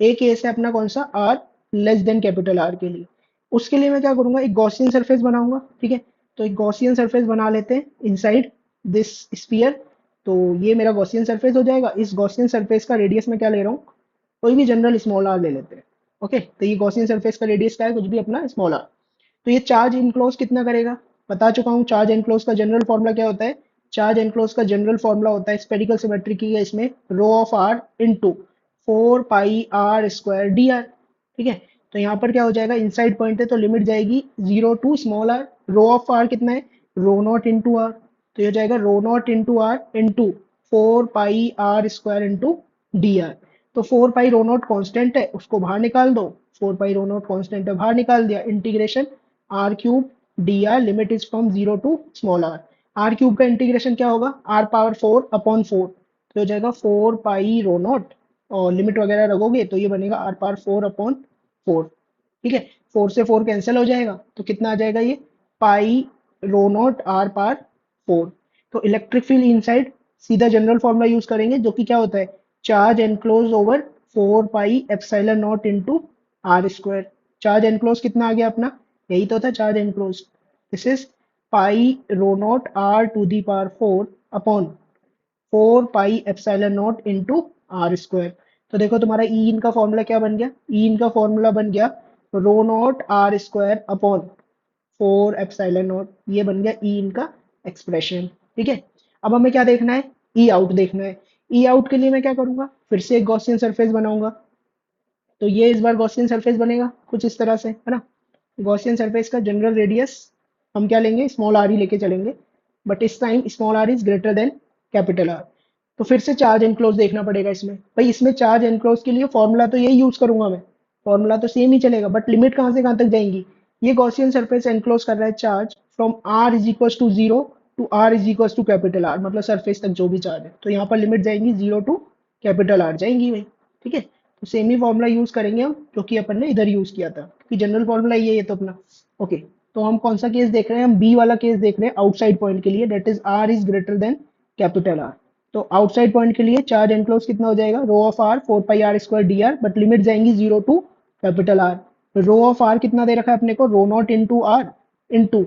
ए केस है अपना कौन सा, R less than capital R के लिए। उसके लिए मैं क्या करूंगा, एक गॉसियन सरफेस बनाऊंगा। ठीक है, तो एक गॉसियन सरफेस बना लेते हैं इनसाइड दिस स्फीयर। तो ये मेरा गॉसियन सरफेस हो जाएगा। इस गॉसियन सरफेस का रेडियस मैं क्या ले रहा हूँ, कोई भी जनरल स्मॉल आर ले लेते हैं। ओके, तो ये गॉसियन सरफेस का रेडियस क्या है, कुछ भी अपना स्मॉल आर। तो ये चार्ज इनक्लोज कितना करेगा, बता चुका हूँ। चार्ज एनक्लोज का जनरल फॉर्मूला क्या होता है, चार्ज एनक्लोज का जनरल फॉर्मूला होता है स्पेरिकल सिमेट्री की है इसमें, rho of R into 4 pi are square D R. ठीक है, तो यहाँ पर क्या हो जाएगा, इनसाइड पॉइंट है तो लिमिट जाएगी 0 to small R. Rho of R कितना है, रो नॉट इंटू आर। तो ये हो जाएगा rho naught into R into 4 pi are square into D R. तो 4 पाई रो नॉट कॉन्स्टेंट है, उसको बाहर निकाल दो। 4 पाई रो नॉट कॉन्स्टेंट है, बाहर निकाल दिया। Integration R cube D are, limit is from 0 to small R. R cube का इंटीग्रेशन क्या होगा, आर पावर 4 अपॉन 4। तो हो जाएगा 4 पाई रो नॉट, और लिमिट वगैरह रखोगे तो ये बनेगा आर पावर 4 अपॉन 4। ठीक है, 4 से 4 कैंसिल हो जाएगा, तो कितना आ जाएगा ये, pi rho naught R power 4। तो इलेक्ट्रिक फील्ड इनसाइड सीधा जनरल फॉर्मूला यूज करेंगे, जो कि क्या होता है, charge enclose over 4 pi epsilon naught into are square. Charge enclose कितना आ गया अपना, यही तो था charge enclose. This is pi rho naught R to the power 4 upon 4 pi epsilon naught into are square. तो देखो तुम्हारा ई इन का फॉर्मूला क्या बन गया, ई इन का फॉर्मूला बन गया rho naught R square upon 4 epsilon naught. ये बन गया ई इन का एक्सप्रेशन। ठीक है, अब हमें क्या देखना है, ई आउट देखना है। ई आउट के लिए मैं क्या करूंगा, फिर से एक गॉसियन सरफेस बनाऊंगा। तो ये इस बार गॉसियन सरफेस बनेगा कुछ इस तरह से, है ना। गॉसियन सरफेस का जनरल रेडियस हम क्या लेंगे, स्मॉल आर ही लेके चलेंगे, बट इस time small are is greater than capital R. तो फिर से चार्ज एनक्लोज देखना पड़ेगा इसमें। भाई इसमें चार्ज एनक्लोज के लिए फॉर्मूला तो यही यूज करूंगा मैं, फॉर्मूला तो सेम ही चलेगा, बट लिमिट कहाँ से कहाँ तक जाएंगी। ये गॉसियन सरफेस एनक्लोज कर रहा है charge from R is equal to zero to R is equal to capital R, मतलब सरफेस तक जो भी चार्ज है। तो यहाँ पर लिमिट जाएंगी 0 टू कैपिटल आर जाएंगी भाई। ठीक है, तो सेम ही फॉर्मूला यूज करेंगे हम, जो कि अपन ने इधर यूज किया था, क्योंकि जनरल फॉर्मूला ये है तो अपना। ओके, तो हम कौन सा केस देख रहे हैं, हम बी वाला केस देख रहे हैं आउटसाइड पॉइंट के लिए, that is R is greater than capital R. तो आउटसाइड पॉइंट के लिए चार्ज एनक्लोज कितना हो जाएगा, rho of are 4 pi are square D R, but limit जाएंगी 0 to capital R. Rho of R कितना दे रखा है अपने को, rho naught into R into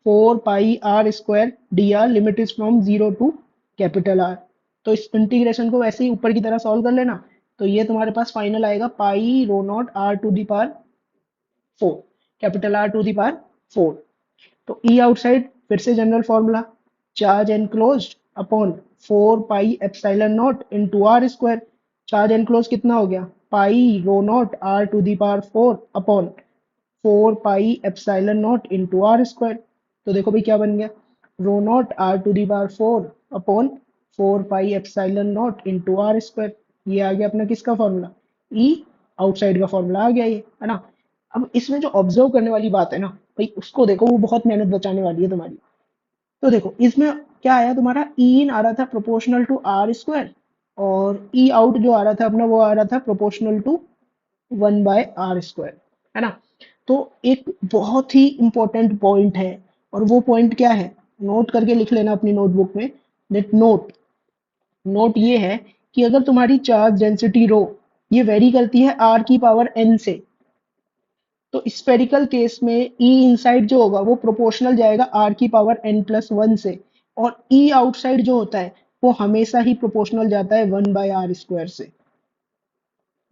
4 pi are square D R, limit is from 0 to capital R. तो इस integration को वैसे ही ऊपर की तरह सॉल्व कर लेना। तो ये तुम्हारे पास फाइनल आएगा pi rho naught R to the power 4, capital R to the power 4। तो ई आउटसाइड फिर से general formula, charge enclose upon 4 pi epsilon naught into are square. Charge enclose कितना हो गया, pi rho naught R to the power 4 upon 4 pi epsilon naught into are square. तो देखो भाई क्या बन गया, rho naught R to the power 4 upon 4 pi epsilon naught into are square. ये आ गया अपना किसका फॉर्मूला, ई आउटसाइड का फॉर्मूला आ गया ये, है ना। अब इसमें जो ऑब्जर्व करने वाली बात है ना भाई, उसको देखो, वो बहुत मेहनत बचाने वाली है तुम्हारी। तो देखो इसमें क्या आया तुम्हारा, ई इन आ रहा था प्रोपोर्शनल टू आर स्क्वायर, और ई आउट जो आ रहा था अपना, वो आ रहा था प्रोपोर्शनल टू 1/r स्क्वायर, है ना। तो एक बहुत ही इंपॉर्टेंट पॉइंट है, और वो पॉइंट क्या है, नोट करके लिख लेना अपनी नोटबुक में। नेट नोट, नोट ये है कि अगर तुम्हारी चार्ज डेंसिटी रो ये वेरी करती है आर की पावर एन से, तो स्फेरिकल केस में ई इनसाइड जो होगा वो प्रोपोर्शनल जाएगा आर की पावर एन प्लस वन से, और ई आउटसाइड जो होता है वो हमेशा ही प्रोपोर्शनल जाता है 1/r स्क्वायर से।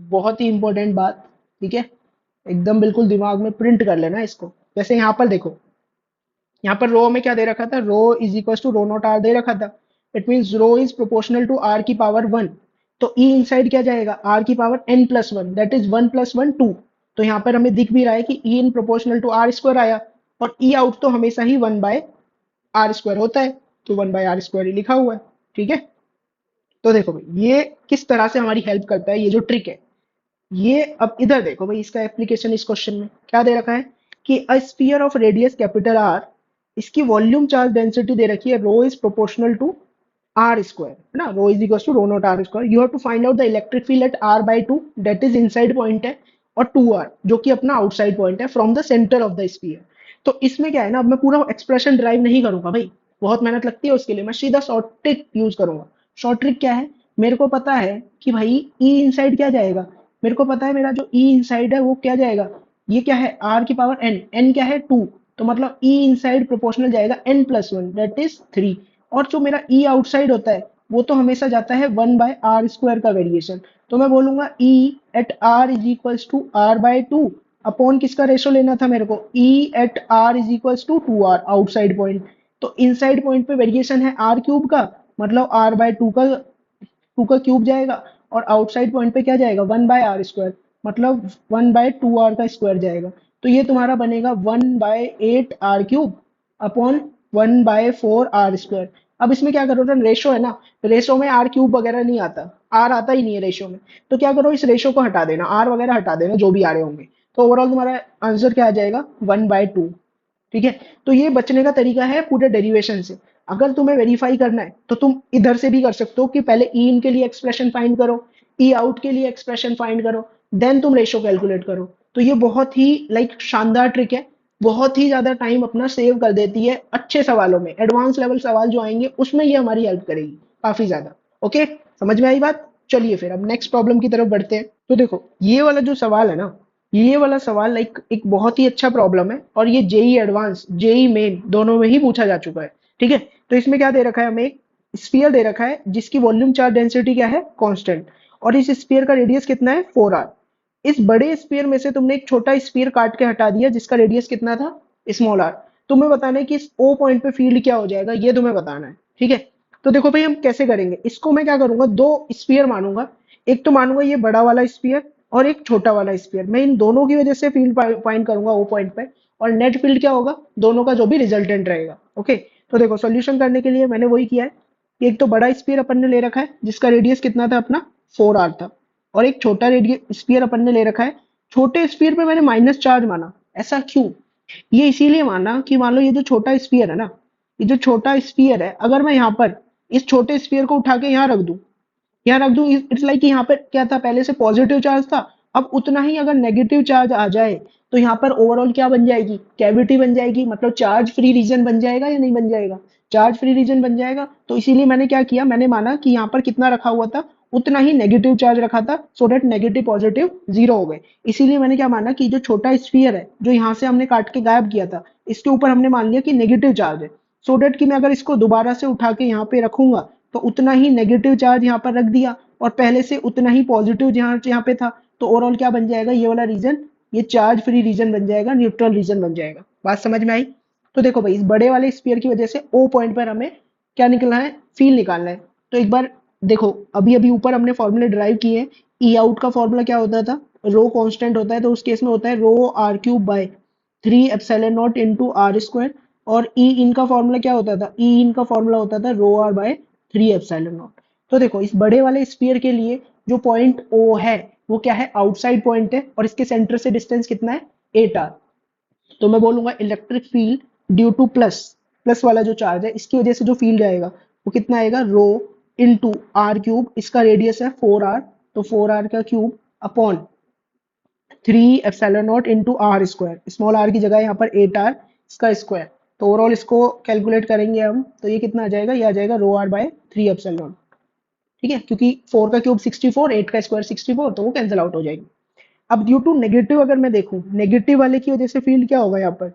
बहुत ही इंपॉर्टेंट बात, ठीक है, एकदम बिल्कुल दिमाग में प्रिंट कर लेना इसको। जैसे यहाँ पर देखो, यहाँ पर रो में क्या दे रखा था, rho is equal to rho naught R दे रखा था। It mean rho is proportional to R की पावर 1। तो ई इनसाइड क्या जाएगा, आर की power N plus one, that is 1 + 1 2। तो यहाँ पर हमें दिख भी रहा है कि ई इन प्रोपोर्शनल टू आर स्क्वायर आया, और ई आउट तो हमेशा ही 1/r² होता है, तो 1/r² ही लिखा हुआ है। ठीक है, तो देखो भाई ये किस तरह से हमारी हेल्प करता है, ये जो ट्रिक है। ये अब इधर देखो भाई, इसका एप्लीकेशन इस क्वेश्चन में क्या दे रखा है कि a sphere of radius capital R, इसकी वॉल्यूम चार्ज डेंसिटी दे रखी है rho is proportional to R square, है ना, rho is equal to rho naught R square. You have to find out the electric field at r/2, that is inside point है, और 2r जो कि अपना आउटसाइड पॉइंट है, from the centre of the sphere. तो इसमें क्या है ना, अब मैं पूरा एक्सप्रेशन ड्राइव नहीं करूंगा भाई, बहुत मेहनत लगती है उसके लिए, मैं सीधा शॉर्ट ट्रिक यूज करूंगा। शॉर्ट ट्रिक क्या है, मेरे को पता है कि भाई ई इनसाइड क्या जाएगा, मेरे को पता है मेरा जो ई इनसाइड है वो क्या जाएगा, ये क्या है आर की पावर एन, एन क्या है 2, तो मतलब ई इनसाइड प्रोपोर्शनल जाएगा n+1 दैट इज 3। और जो मेरा ई आउटसाइड होता है वो तो हमेशा जाता है 1/r² का वेरिएशन। तो मैं बोलूंगा E at R is equals to r/2 upon किसका रेशो लेना था मेरे को, E at R is equals to 2r outside point. तो इनसाइड पॉइंट पे वेरिएशन है r³ का, मतलब r/2 का क्यूब जाएगा, और आउटसाइड पॉइंट पे क्या जाएगा 1/r², मतलब 1/2r का स्क्वायर जाएगा। तो ये तुम्हारा बनेगा 1/8r³ अपॉन 1/4r²। अब इसमें क्या करो ना, रेशो है ना, रेशो में r³ वगैरह नहीं आता, r आता ही नहीं है रेशो में। तो क्या करो, इस रेशो को हटा देना, r वगैरह हटा देना जो भी आ रहे होंगे। तो ओवरऑल तुम्हारा आंसर क्या आ जाएगा 1/2। ठीक है, तो ये बचने का तरीका है पूरे डेरिवेशन से। अगर तुम्हें वेरीफाई करना है तो तुम इधर से भी कर सकते हो कि पहले ई इन के लिए एक्सप्रेशन फाइंड करो, ई आउट के लिए एक्सप्रेशन फाइंड करो, देन तुम रेशो कैलकुलेट करो। तो ये बहुत ही शानदार ट्रिक है, बहुत ही ज्यादा टाइम अपना सेव कर देती है अच्छे सवालों में, एडवांस लेवल सवाल जो आएंगे उसमें ये हमारी हेल्प करेगी काफी ज्यादा। ओके, समझ में आई बात। चलिए फिर अब नेक्स्ट प्रॉब्लम की तरफ बढ़ते हैं। तो देखो ये वाला जो सवाल है ना, ये वाला सवाल एक बहुत ही अच्छा प्रॉब्लम है, और ये जेई एडवांस जेई मेन दोनों में ही पूछा जा चुका है। ठीक है, तो इसमें क्या दे रखा है, हमें एक स्फीयर दे रखा है जिसकी वॉल्यूम चार्ज डेंसिटी क्या है कांस्टेंट, और इस स्फीयर का रेडियस कितना है 4r। इस बड़े स्फीयर में से तुमने एक छोटा स्फीयर काट के हटा दिया जिसका रेडियस कितना था स्मॉल आर। तुम्हें बताना है कि इस ओ पॉइंट पे फील्ड क्या हो जाएगा, ये तुम्हें बताना है। ठीक है, तो देखो भाई हम कैसे करेंगे इसको, मैं क्या करूंगा, दो स्फीयर मानूंगा। एक तो मानूंगा ये बड़ा वाला स्फीयर, और एक छोटा वाला स्फीयर, मैं इन दोनों की वजह से फील्ड फाइंड करूंगा ओ पॉइंट पे, और नेट फील्ड क्या होगा दोनों का जो भी रिजल्टेंट रहेगा। ओके, तो देखो सॉल्यूशन करने के लिए मैंने वही किया है कि एक तो बड़ा स्फीयर अपन ने ले रखा है जिसका रेडियस कितना था अपना 4r था, और एक छोटा रेडियस स्फीयर अपन ने ले रखा है। छोटे स्फीयर पे मैंने माइनस चार्ज माना, ऐसा क्यों, ये इसीलिए माना कि मान लो ये जो छोटा स्फीयर है ना, ये जो छोटा स्फीयर है, अगर मैं यहाँ पर इस छोटे स्फीयर को उठा के यहाँ रख दूं, यहाँ रख दूं, इट्स लाइक यहाँ पर क्या था, पहले से पॉजिटिव चार्ज था, अब उतना ही अगर नेगेटिव चार्ज आ जाए तो यहाँ पर ओवरऑल क्या बन जाएगी, कैविटी बन जाएगी, मतलब चार्ज फ्री रीजन बन जाएगा या नहीं बन जाएगा, चार्ज फ्री रीजन बन जाएगा। तो इसीलिए मैंने क्या किया, मैंने माना कि यहाँ पर कितना रखा हुआ था, उतना ही नेगेटिव चार्ज रखा था, सो डेट नेगेटिव पॉजिटिव जीरो हो गए। इसीलिए मैंने क्या माना कि जो छोटा स्फीयर है जो यहाँ से हमने काट के गायब किया था, इसके ऊपर हमने मान लिया कि नेगेटिव चार्ज है, सो डेट कि मैं अगर इसको दोबारा से उठा के यहाँ पे रखूंगा तो उतना ही नेगेटिव चार्ज यहाँ पर रख दिया, और पहले से उतना ही पॉजिटिव यहाँ यहाँ पे था। तो ओवरऑल क्या बन जाएगा, ये वाला रीजन ये चार्ज फ्री रीजन बन जाएगा, न्यूट्रल रीजन बन जाएगा। बात समझ में आई। तो देखो भाई इस बड़े वाले स्पीयर की वजह से ओ पॉइंट पर हमें क्या निकलना है, फील निकालना है। तो एक बार देखो, अभी अभी ऊपर हमने फॉर्मूले ड्राइव किए हैं। ई आउट का फॉर्मूला क्या होता था, रो कांस्टेंट होता है, तो उस केस में होता है रो r³/3 epsilon naught into r²। और ई इन का फॉर्मूला क्या होता था, ई इन का फॉर्मूला होता था ρr/3 एप्सिलॉन नॉट। तो देखो इस बड़े वाले स्पीयर के लिए जो पॉइंट ओ है वो क्या है, आउटसाइड पॉइंट है, और इसके सेंटर से डिस्टेंस कितना है 8r। तो मैं बोलूंगा electric field due two plus, plus वाला जो चार्ज है इसकी वजह से जो फील्ड आएगा वो कितना आएगा, रो इंटू r³, इसका रेडियस है 4r, तो 4r का cube upon 3 epsilon naught into r², small r की जगह यहाँ पर 8r इसका स्क्वायर। तो ओवरऑल इसको कैलकुलेट करेंगे हम, तो ये कितना आ जाएगा, ये आ जाएगा ρr/3 एप्सिलॉन। ठीक है, क्योंकि 4 का क्यूब 64, 8 का स्क्वायर 64, तो वो कैंसिल आउट हो जाएगी। अब ड्यू टू नेगेटिव अगर मैं देखूं, नेगेटिव वाले की वजह से फील्ड क्या होगा यहाँ पर,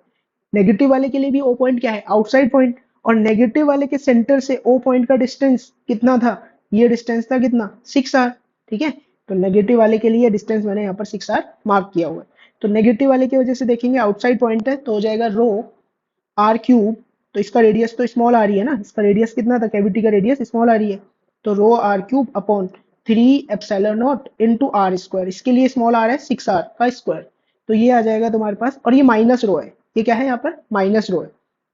नेगेटिव वाले के लिए भी ओ पॉइंट क्या है, आउटसाइड पॉइंट, और नेगेटिव वाले के सेंटर से ओ पॉइंट का डिस्टेंस कितना था, ये डिस्टेंस था कितना 6r। ठीक है, तो नेगेटिव वाले के लिए डिस्टेंस मैंने यहाँ पर 6r मार्क किया हुआ है। तो नेगेटिव वाले की वजह से देखेंगे आउटसाइड पॉइंट है, तो हो जाएगा ρr³। तो इसका रेडियस तो स्मॉल आ रही है ना, इसका रेडियस कितना था, कैविटी का रेडियस स्मॉल आ रही है, तो ρr³ upon 3 epsilon naught into r², इसके लिए स्मॉल r है 6r का स्क्वायर। तो ये आ जाएगा तुम्हारे पास, और ये माइनस रो है, ये क्या है यहाँ पर माइनस रो है,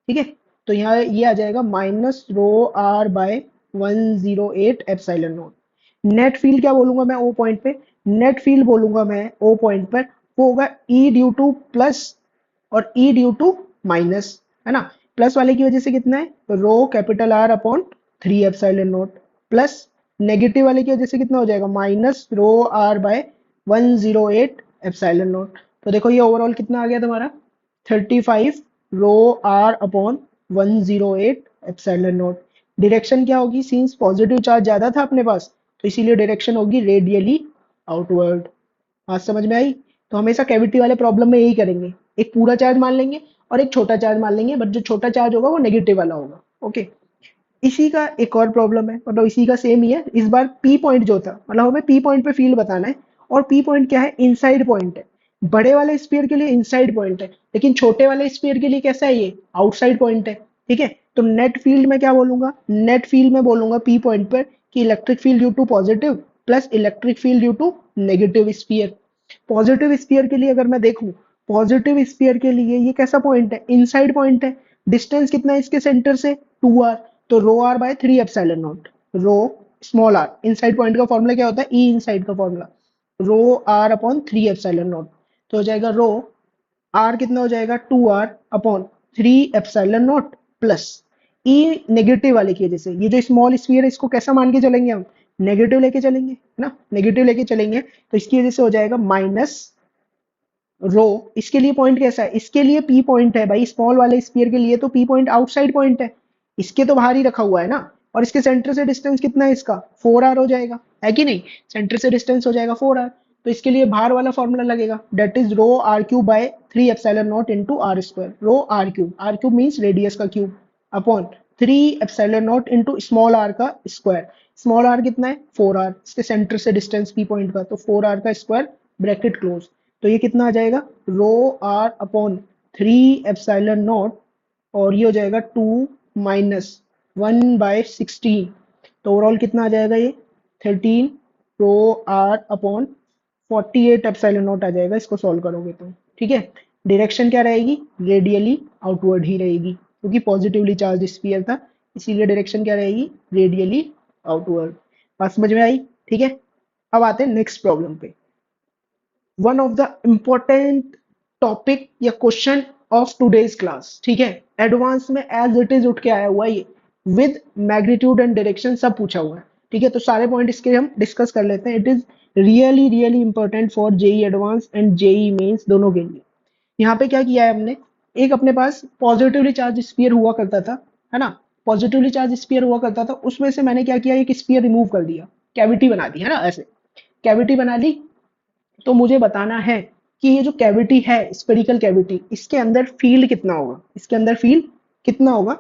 ठीक है। तो यहाँ ये आ जाएगा minus rho R by 108 epsilon naught. Net field क्या बोलूंगा मैं ओ पॉइंट पे, नेट फील्ड बोलूंगा मैं ओ पॉइंट पर, वो होगा ई ड्यू टू प्लस और ई ड्यू टू माइनस, है ना। प्लस वाले की वजह से कितना है rho capital R upon 3 epsilon naught, plus negative वाले की वजह से कितना हो जाएगा minus rho R by 108 epsilon naught. तो देखो ये ओवरऑल कितना आ गया तुम्हारा 35 rho R upon 108 epsilon naught. Direction क्या होगी, सिंस पॉजिटिव चार्ज ज्यादा था अपने पास तो इसीलिए डायरेक्शन होगी रेडियली आउटवर्ड। बात समझ में आई। तो हमेशा कैविटी वाले प्रॉब्लम में यही करेंगे, एक पूरा चार्ज मान लेंगे और एक छोटा चार्ज मान लेंगे, बट जो छोटा चार्ज होगा वो नेगेटिव वाला होगा। ओके, इसी का एक और प्रॉब्लम है, मतलब इसी का सेम ही है। इस बार पी पॉइंट जो था, मतलब हमें पी पॉइंट पे फील्ड बताना है, और पी पॉइंट क्या है, इनसाइड पॉइंट है। बड़े वाले स्फीयर के लिए इनसाइड पॉइंट है, लेकिन छोटे वाले स्फीयर के लिए कैसा है, ये आउटसाइड पॉइंट है, ठीक है। तो नेट फील्ड में क्या बोलूंगा, नेट फील्ड में बोलूंगा पी पॉइंट पर कि electric field due to positive plus electric field due to negative sphere. Positive sphere के लिए अगर मैं देखूं, पॉजिटिव स्फीयर के लिए ये कैसा पॉइंट है, इनसाइड पॉइंट है। डिस्टेंस कितना है इसके सेंटर से, 2r। तो rho R by 3 epsilon naught, rho small R, inside point का फॉर्मूला क्या होता है, ई इनसाइड का formula, rho R upon 3 epsilon naught. तो हो जाएगा रो आर कितना हो जाएगा 2r upon 3 epsilon naught plus E negative वाले की वजह से, ये जो स्मॉल स्फीयर है इसको कैसा मान के चलेंगे हम, नेगेटिव लेके चलेंगे, है ना, नेगेटिव लेके चलेंगे। तो इसकी वजह से हो जाएगा माइनस रो, इसके लिए पॉइंट कैसा है, इसके लिए पी पॉइंट है भाई, स्मॉल वाले स्फीयर के लिए तो पी पॉइंट आउटसाइड पॉइंट है, इसके तो बाहर ही रखा हुआ है ना। और इसके सेंटर से डिस्टेंस कितना है इसका 4r हो जाएगा, है कि नहीं, सेंटर से डिस्टेंस हो जाएगा 4r। तो इसके लिए बाहर वाला फॉर्मूला लगेगा, that is rho R cube by 3 epsilon naught into are square, rho R cube means radius का cube upon 3 epsilon naught into small R का स्क्वायर। स्मॉल आर कितना है 4r, इसके सेंटर से डिस्टेंस पी पॉइंट का, तो 4r का square bracket close. तो ये कितना आ जाएगा rho R upon 3 epsilon naught, और ये हो जाएगा 2 माइनस 1/16। तो ओवरऑल कितना आ जाएगा ये 13 रो आर अपॉन 48 एप्सिलॉन नॉट आ जाएगा, इसको सॉल्व करोगे तो, ठीक है। डायरेक्शन क्या रहेगी, रेडियली आउटवर्ड ही रहेगी, क्योंकि पॉजिटिवली चार्ज स्फीयर था, इसीलिए डायरेक्शन क्या रहेगी, रेडियली आउटवर्ड। बात समझ में आई, ठीक है। अब आते हैं नेक्स्ट प्रॉब्लम पे। One of the important topic या क्वेश्चन ऑफ टूडेज क्लास, ठीक है, एडवांस में एज इट इज उठ के आया हुआ है ये, विद मैग्नीट्यूड एंड डायरेक्शन सब पूछा हुआ है, ठीक है। तो सारे पॉइंट इसके हम डिस्कस कर लेते हैं। It is really really important for JEE advance and JEE mains दोनों के लिए। यहाँ पे क्या किया है हमने, एक अपने पास पॉजिटिवली चार्ज स्फीयर हुआ करता था, है ना, पॉजिटिवली चार्ज स्फीयर हुआ करता था, उसमें से मैंने क्या किया, एक स्फीयर रिमूव कर दिया, कैविटी बना दी, है ना, ऐसे कैविटी बना ली। तो मुझे बताना है कि ये जो कैविटी है, स्फेरिकल कैविटी, इसके अंदर फील्ड कितना होगा, इसके अंदर फील्ड कितना होगा।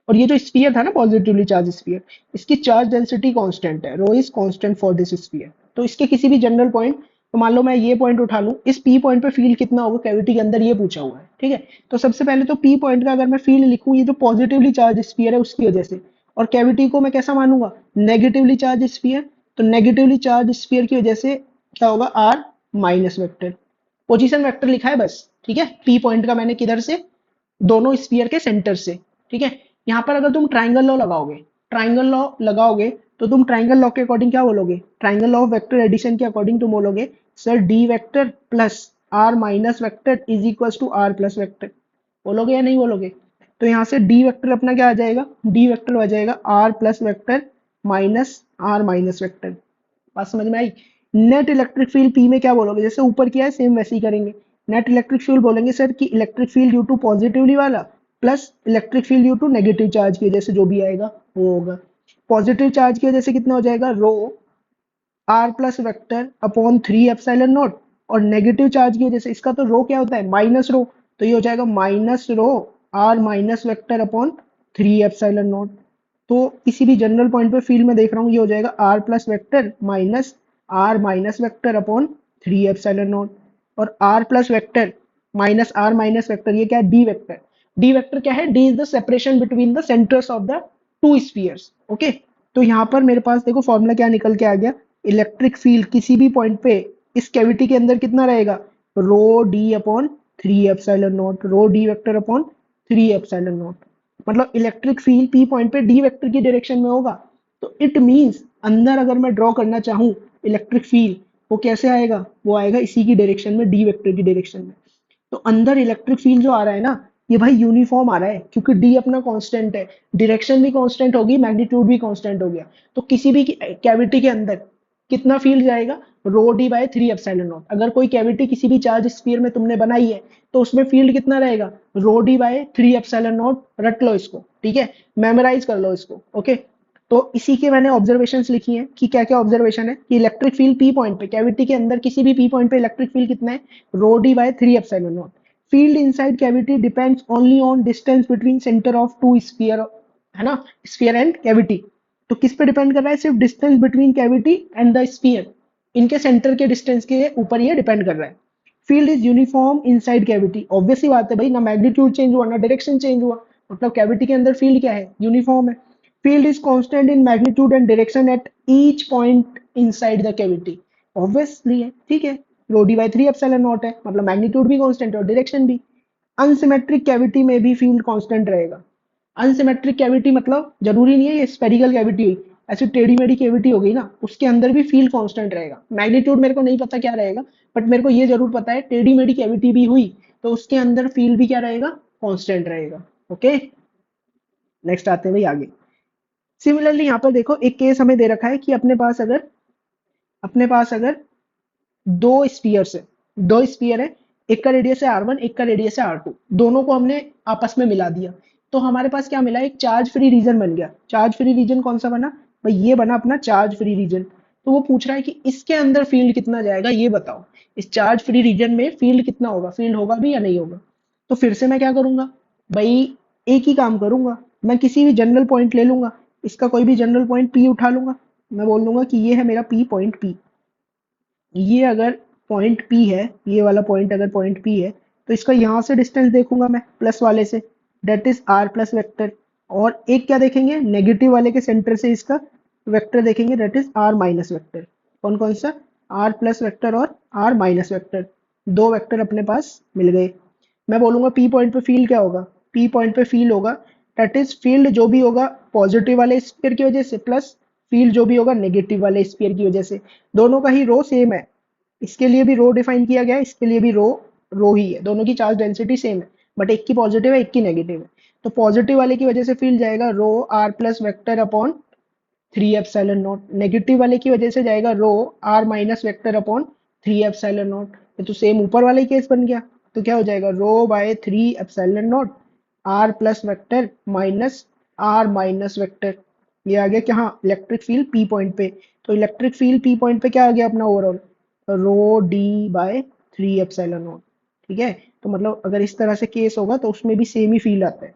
और ये जो स्फीयर था ना पॉजिटिवली चार्ज स्फीयर, इसकी चार्ज डेंसिटी कांस्टेंट है, rho is constant for this sphere. तो इसके किसी भी जनरल पॉइंट, तो मान लो मैं ये पॉइंट उठा लूं, इस पी पॉइंट पे फील्ड कितना होगा कैविटी के अंदर, ये पूछा हुआ है, ठीक है। तो सबसे पहले तो पी पॉइंट का अगर मैं फील्ड लिखूं, ये जो पॉजिटिवली चार्ज स्फीयर है उसकी वजह से, और कैविटी को मैं कैसा मानूंगा, नेगेटिवली चार्ज स्फीयर। तो नेगेटिवली चार्ज स्फीयर की वजह से क्या होगा, R minus vector, position vector लिखा है बस, ठीक है। पी पॉइंट का मैंने किधर से, दोनों स्फीयर के सेंटर से, ठीक है। यहाँ पर अगर तुम ट्राइंगल लॉ लगाओगे, ट्राइंगल लॉ लगाओगे तो तुम ट्राइंगल लॉ के अकॉर्डिंग क्या बोलोगे, triangle law of vector addition के अकॉर्डिंग तुम बोलोगे sir D vector plus R minus vector is equal to R plus vector, बोलोगे या नहीं बोलोगे। तो यहाँ से डी वेक्टर अपना क्या आ जाएगा, डी वेक्टर आ जाएगा R plus vector minus R minus vector. बात समझ में आई। नेट इलेक्ट्रिक फील्ड पी में क्या बोलोगे, जैसे ऊपर किया है सेम वैसे ही करेंगे। नेट इलेक्ट्रिक फील्ड बोलेंगे सर कि electric field due to positively वाला plus electric field due to negative charge की वजह से जो भी आएगा वो होगा। पॉजिटिव चार्ज की वजह से कितना हो जाएगा, rho R plus vector upon 3 epsilon naught, और नेगेटिव चार्ज की वजह से इसका तो रो क्या होता है माइनस रो, तो ये हो जाएगा minus rho R minus vector upon 3 epsilon naught. तो किसी भी जनरल पॉइंट पे फील्ड में देख रहा हूँ, ये हो जाएगा R plus vector minus R minus vector upon 3 epsilon naught, और R plus vector minus vector ये क्या है, डी वेक्टर। डी वेक्टर क्या है, D is the separation between the centres of the two spheres, okay. तो यहाँ पर मेरे पास देखो फॉर्मूला क्या निकल के आ गया, इलेक्ट्रिक फील्ड किसी भी पॉइंट पे इस कैविटी के अंदर कितना रहेगा, rho D upon 3 epsilon naught rho D vector upon 3 epsilon naught. मतलब इलेक्ट्रिक फील्ड पी पॉइंट पे डी वेक्टर की डायरेक्शन में होगा। तो इट मीन्स अंदर अगर मैं ड्रॉ करना चाहूँ इलेक्ट्रिक फील्ड, वो कैसे आएगा, वो आएगा इसी की डायरेक्शन में, डी वेक्टर की डायरेक्शन में। तो अंदर इलेक्ट्रिक फील्ड जो आ रहा है ना, ये भाई यूनिफॉर्म आ रहा है, क्योंकि डी अपना कांस्टेंट है, डायरेक्शन भी कांस्टेंट होगी, मैग्नीट्यूड भी कांस्टेंट हो गया। तो किसी भी कैविटी के अंदर कितना फील्ड जाएगा, रो डी बाय 3 एप्सिलॉन नॉट। अगर कोई कैविटी किसी भी चार्ज स्फीयर में तुमने बनाई है, तो उसमें फील्ड कितना रहेगा, rho D by 3 epsilon not. रट लो इसको, ठीक है, मेमोराइज कर लो इसको। ओके, तो इसी के मैंने ऑब्जर्वेशंस लिखी हैं कि क्या क्या ऑब्जर्वेशन है कि इलेक्ट्रिक फील्ड पी पॉइंट पे, कैविटी के अंदर किसी भी पी पॉइंट पे इलेक्ट्रिक फील्ड कितना है, rho D by 3 epsilon naught. Field inside cavity depends only on distance between centre of two sphere, है ना, स्फीयर एंड कैविटी। तो किस पे डिपेंड कर रहा है, सिर्फ distance between cavity and the sphere, इनके सेंटर के डिस्टेंस के ऊपर ये डिपेंड कर रहा है। Field is uniform inside cavity, obvious सी बात है भाई, ना मैग्नीट्यूड चेंज हुआ ना डायरेक्शन चेंज हुआ, मतलब कैविटी के अंदर फील्ड क्या है, यूनिफॉर्म है। Field is constant in magnitude and direction at each point inside the cavity, obviously है, ठीक है। Rho D by 3 epsilon not है, मतलब मैग्नीट्यूड भी कांस्टेंट है और डायरेक्शन भी। अनसिमेट्रिक कैविटी में भी फील्ड कांस्टेंट रहेगा। अनसिमेट्रिक कैविटी मतलब जरूरी नहीं है ये स्फेरिकल कैविटी हुई, ऐसी टेढ़ी मेढ़ी कैविटी हो गई ना, उसके अंदर भी फील्ड कांस्टेंट रहेगा। मैग्नीट्यूड मेरे को नहीं पता क्या रहेगा, बट मेरे को ये जरूर पता है टेढ़ी मेढ़ी कैविटी भी हुई तो उसके अंदर फील्ड भी क्या रहेगा, कांस्टेंट रहेगा। ओके, नेक्स्ट आते हैं भाई आगे। सिमिलरली यहाँ पर देखो एक केस हमें दे रखा है कि अपने पास अगर दो स्पीयर्स है, दो स्पीयर है, एक का रेडियस है R1, एक का रेडियस है R2, दोनों को हमने आपस में मिला दिया। तो हमारे पास क्या मिला, एक चार्ज फ्री रीजन बन गया। चार्ज फ्री रीजन कौन सा बना भाई, ये बना अपना चार्ज फ्री रीजन। तो वो पूछ रहा है कि इसके अंदर फील्ड कितना जाएगा, ये बताओ, इस चार्ज फ्री रीजन में फील्ड कितना होगा, फील्ड होगा भी या नहीं होगा। तो फिर से मैं क्या करूंगा भाई, एक ही काम करूंगा, मैं किसी भी जनरल पॉइंट ले लूंगा, इसका कोई भी जनरल पॉइंट P उठा लूंगा। मैं बोल दूंगा कि ये है मेरा P पॉइंट P। ये अगर पॉइंट P है, ये वाला पॉइंट अगर पॉइंट P है, तो इसका यहाँ से डिस्टेंस देखूंगा मैं प्लस वाले से, that is R plus vector. और एक क्या देखेंगे, नेगेटिव वाले के सेंटर से इसका वेक्टर देखेंगे, that is R minus vector. कौन कौन सा, R प्लस वेक्टर और R माइनस वेक्टर, दो वेक्टर अपने पास मिल गए। मैं बोलूंगा P पॉइंट पे फील्ड क्या होगा, P पॉइंट पे फील्ड होगा, डेट इज फील्ड जो भी होगा पॉजिटिव वाले स्फीयर की वजह से प्लस फील्ड जो भी होगा नेगेटिव वाले स्फीयर की वजह से। दोनों का ही रो सेम है, इसके लिए भी रो डिफाइन किया गया है, इसके लिए भी रो रो ही है, दोनों की चार्ज डेंसिटी सेम है, बट एक की पॉजिटिव है एक की नेगेटिव है। तो पॉजिटिव वाले की वजह से फील्ड जाएगा रो R plus vector upon 3 epsilon not, negative वाले की वजह से जाएगा रो R minus vector upon 3 epsilon naught. ये तो सेम ऊपर वाला ही केस बन गया। तो क्या हो जाएगा, rho by 3 epsilon naught R plus vector minus R minus vector. ये आ गया क्या, हाँ, इलेक्ट्रिक फील्ड P पॉइंट पे। तो इलेक्ट्रिक फील्ड P पॉइंट पे क्या आ गया अपना overall, rho D by 3 epsilon naught. ठीक है, तो मतलब अगर इस तरह से केस होगा तो उसमें भी सेम ही फील्ड आता है।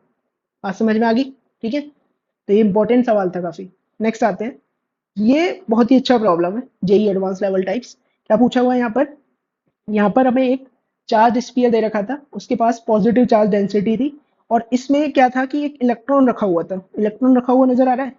बात समझ में आ गई, ठीक है। तो ये इंपॉर्टेंट सवाल था काफी। नेक्स्ट आते हैं, ये बहुत ही अच्छा प्रॉब्लम है, जेई एडवांस लेवल टाइप्स। क्या पूछा हुआ है यहाँ पर, यहाँ पर हमें एक चार्ज स्फीयर दे रखा था, उसके पास पॉजिटिव चार्ज डेंसिटी थी, और इसमें क्या था कि एक इलेक्ट्रॉन रखा हुआ था। इलेक्ट्रॉन रखा हुआ नजर आ रहा है,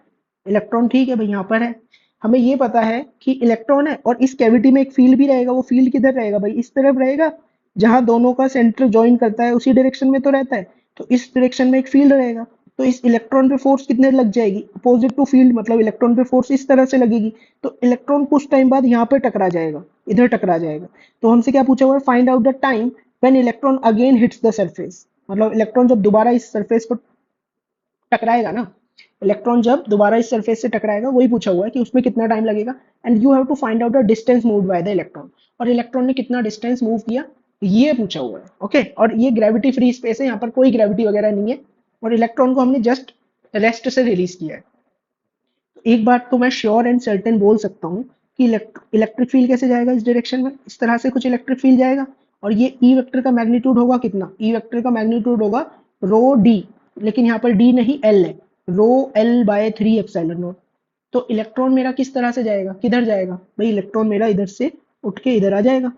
इलेक्ट्रॉन ठीक है भाई यहाँ पर है। हमें ये पता है कि इलेक्ट्रॉन है और इस कैविटी में एक फील्ड भी रहेगा। वो फील्ड किधर रहेगा भाई, इस तरफ रहेगा, जहां दोनों का सेंटर ज्वाइन करता है उसी डायरेक्शन में तो रहता है। तो इस डायरेक्शन में एक फील्ड रहेगा। तो इस इलेक्ट्रॉन पे फोर्स कितने लग जाएगी, अपोजिट टू फील्ड, मतलब इलेक्ट्रॉन पे फोर्स इस तरह से लगेगी। तो इलेक्ट्रॉन कुछ टाइम बाद यहाँ पे टकरा जाएगा, इधर टकरा जाएगा। तो हमसे क्या पूछा हुआ है, find out the time when electron again hits the surface. मतलब इलेक्ट्रॉन जब दोबारा इस सरफेस को टकराएगा ना, इलेक्ट्रॉन जब दोबारा इस सरफेस से टकराएगा, वही पूछा हुआ है कि उसमें कितना टाइम लगेगा। And you have to find out the distance moved by the electron, और इलेक्ट्रॉन ने कितना डिस्टेंस मूव किया, ये पूछा हुआ है। ओके, और ये ग्रेविटी फ्री स्पेस है, यहाँ पर कोई ग्रेविटी वगैरह नहीं है, और इलेक्ट्रॉन को हमने जस्ट रेस्ट से रिलीज किया है। तो एक बात तो मैं श्योर एंड सर्टेन बोल सकता हूँ कि इलेक्ट्रिक फील्ड कैसे जाएगा इस डायरेक्शन में, इस तरह से कुछ इलेक्ट्रिक फील्ड जाएगा। और ये ई वेक्टर का मैग्नीट्यूड होगा कितना, ई वेक्टर का मैग्नीट्यूड होगा रो डी, लेकिन यहाँ पर डी नहीं एल है, rho L by 3 epsilon naught. तो इलेक्ट्रॉन मेरा किस तरह से जाएगा, किधर जाएगा भाई, इलेक्ट्रॉन मेरा इधर से उठ के इधर आ जाएगा,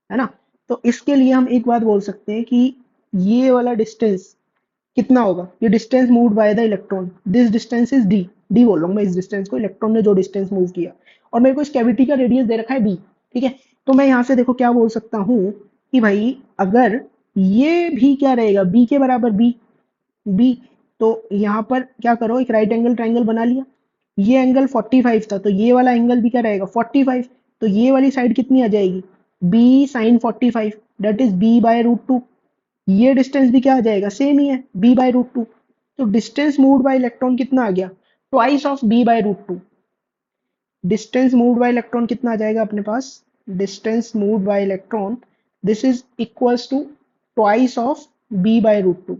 है ना। तो इसके लिए हम एक बात बोल सकते हैं कि ये वाला डिस्टेंस कितना होगा, ये distance moved by the electron, this distance is D. D बोल रहा हूँ मैं इस डिस्टेंस को, इलेक्ट्रॉन ने जो डिस्टेंस मूव किया। और मेरे को इस कैविटी का रेडियस दे रखा है बी, ठीक है। तो मैं यहाँ से देखो क्या बोल सकता हूँ कि भाई अगर ये भी क्या रहेगा, बी के बराबर, बी बी। तो यहाँ पर क्या करो, एक राइट एंगल ट्राइंगल बना लिया। ये एंगल 45 था, तो ये वाला एंगल भी क्या रहेगा, 45। तो ये वाली साइड कितनी आ जाएगी, B sine 45, that is B by root two. ये डिस्टेंस भी क्या आ जाएगा, सेम ही है, बी बाय रूट टू। तो डिस्टेंस मूव्ड बाय इलेक्ट्रॉन कितना आ गया, twice of B by root two. Distance moved by electron कितना आ जाएगा अपने पास, distance moved by electron, this is equals to twice of B by root two.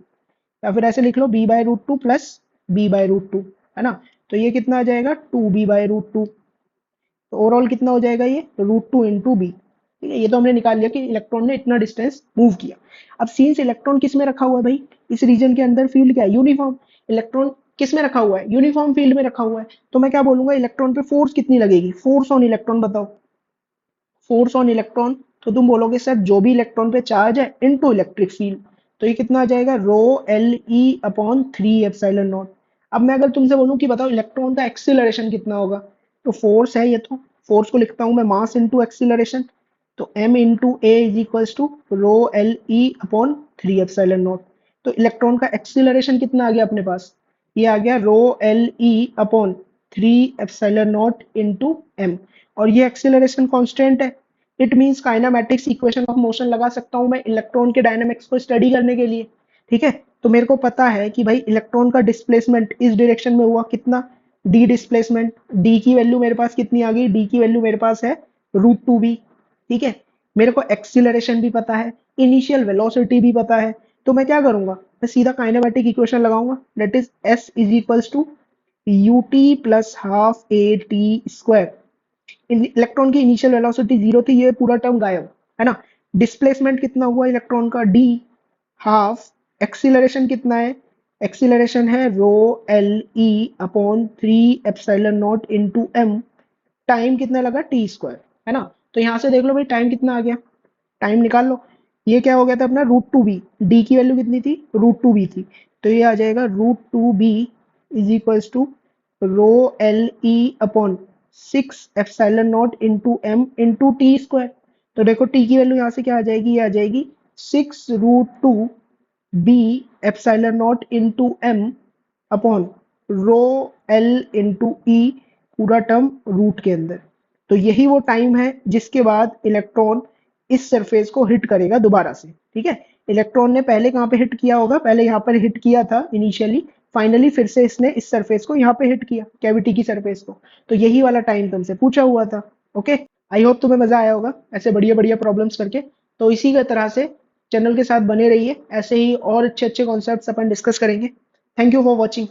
या फिर ऐसे लिख लो, B by root two plus B by root two, है ना। तो ये कितना आ जाएगा, two B by root two. तो ओवरऑल कितना हो जाएगा, ये रूट टू इंटू बी। ठीक है, ये तो हमने निकाल लिया कि इलेक्ट्रॉन ने इतना डिस्टेंस मूव किया। अब सीन्स इलेक्ट्रॉन किस में रखा हुआ है भाई, इस रीजन के अंदर फील्ड क्या है, यूनिफॉर्म। इलेक्ट्रॉन किस में रखा हुआ है, यूनिफॉर्म फील्ड में रखा हुआ है। तो मैं क्या बोलूंगा, इलेक्ट्रॉन पे फोर्स कितनी लगेगी, फोर्स ऑन इलेक्ट्रॉन बताओ। फोर्स ऑन इलेक्ट्रॉन, तो तुम बोलोगे सर जो भी इलेक्ट्रॉन पे चार्ज है इनटू इलेक्ट्रिक फील्ड। तो ये कितना आ जाएगा, रो L E upon three epsilon not. अब मैं अगर तुमसे बोलूं कि बताओ इलेक्ट्रॉन का एक्सीलरेशन कितना होगा, तो फोर्स है ये, तो फोर्स को लिखता हूं मैं मास इंटू एक्सीलरेशन। तो m into A is equals to rho L E upon three epsilon naught. तो इलेक्ट्रॉन का एक्सीलरेशन कितना आ गया अपने पास, ये आ गया rho L E upon three epsilon naught into M. और ये एक्सीलरेशन कांस्टेंट है, it means kinematics equation of motion लगा सकता हूं मैं इलेक्ट्रॉन के डायनामिक्स को स्टडी करने के लिए। ठीक है, तो मेरे को पता है कि भाई इलेक्ट्रॉन का डिस्प्लेसमेंट इस डायरेक्शन में हुआ कितना, डी डिस्प्लेसमेंट। डी की वैल्यू मेरे पास कितनी आ गई, डी की वैल्यू मेरे पास है रूट टू बी। ठीक है, मेरे को एक्सीलरेशन भी पता है, इनिशियल वेलोसिटी भी पता है। तो मैं क्या करूंगा, मैं सीधा काइनेमेटिक इक्वेशन लगाऊंगा, that is S is equals to U T plus half A T square. Electron की इनिशियल वेलोसिटी जीरो थी, ये पूरा टर्म गायब, है ना। डिस्प्लेसमेंट कितना हुआ इलेक्ट्रॉन का, डी हाफ। एक्सीलरेशन कितना है, एक्सीलरेशन है rho L E upon three epsilon naught into M. Time कितना लगा, टी स्क्वायर, है ना। तो यहां से देख लो भाई टाइम कितना आ गया, टाइम निकाल लो। ये क्या हो गया था अपना, रूट टू बी। डी की वैल्यू कितनी थी, रूट टू बी थी। तो ये आ जाएगा root two B is equals to rho L E upon six epsilon naught into M into T square. तो देखो टी की वैल्यू यहाँ से क्या आ जाएगी, ये आ जाएगी six root two B epsilon naught into M upon rho L into E, पूरा टर्म रूट के अंदर। तो यही वो टाइम है जिसके बाद इलेक्ट्रॉन इस सरफेस को हिट करेगा दोबारा से। ठीक है, इलेक्ट्रॉन ने पहले कहाँ पे हिट किया होगा, पहले यहाँ पर हिट किया था इनिशियली, फाइनली फिर से इसने इस सरफेस को यहाँ पे हिट किया, कैविटी की सरफेस को। तो यही वाला टाइम तुमसे पूछा हुआ था। ओके, आई होप तुम्हें मजा आया होगा ऐसे बढ़िया बढ़िया प्रॉब्लम्स करके। तो इसी का तरह से चैनल के साथ बने रहिए, ऐसे ही और अच्छे अच्छे कॉन्सेप्ट्स अपन डिस्कस करेंगे। Thank you for watching.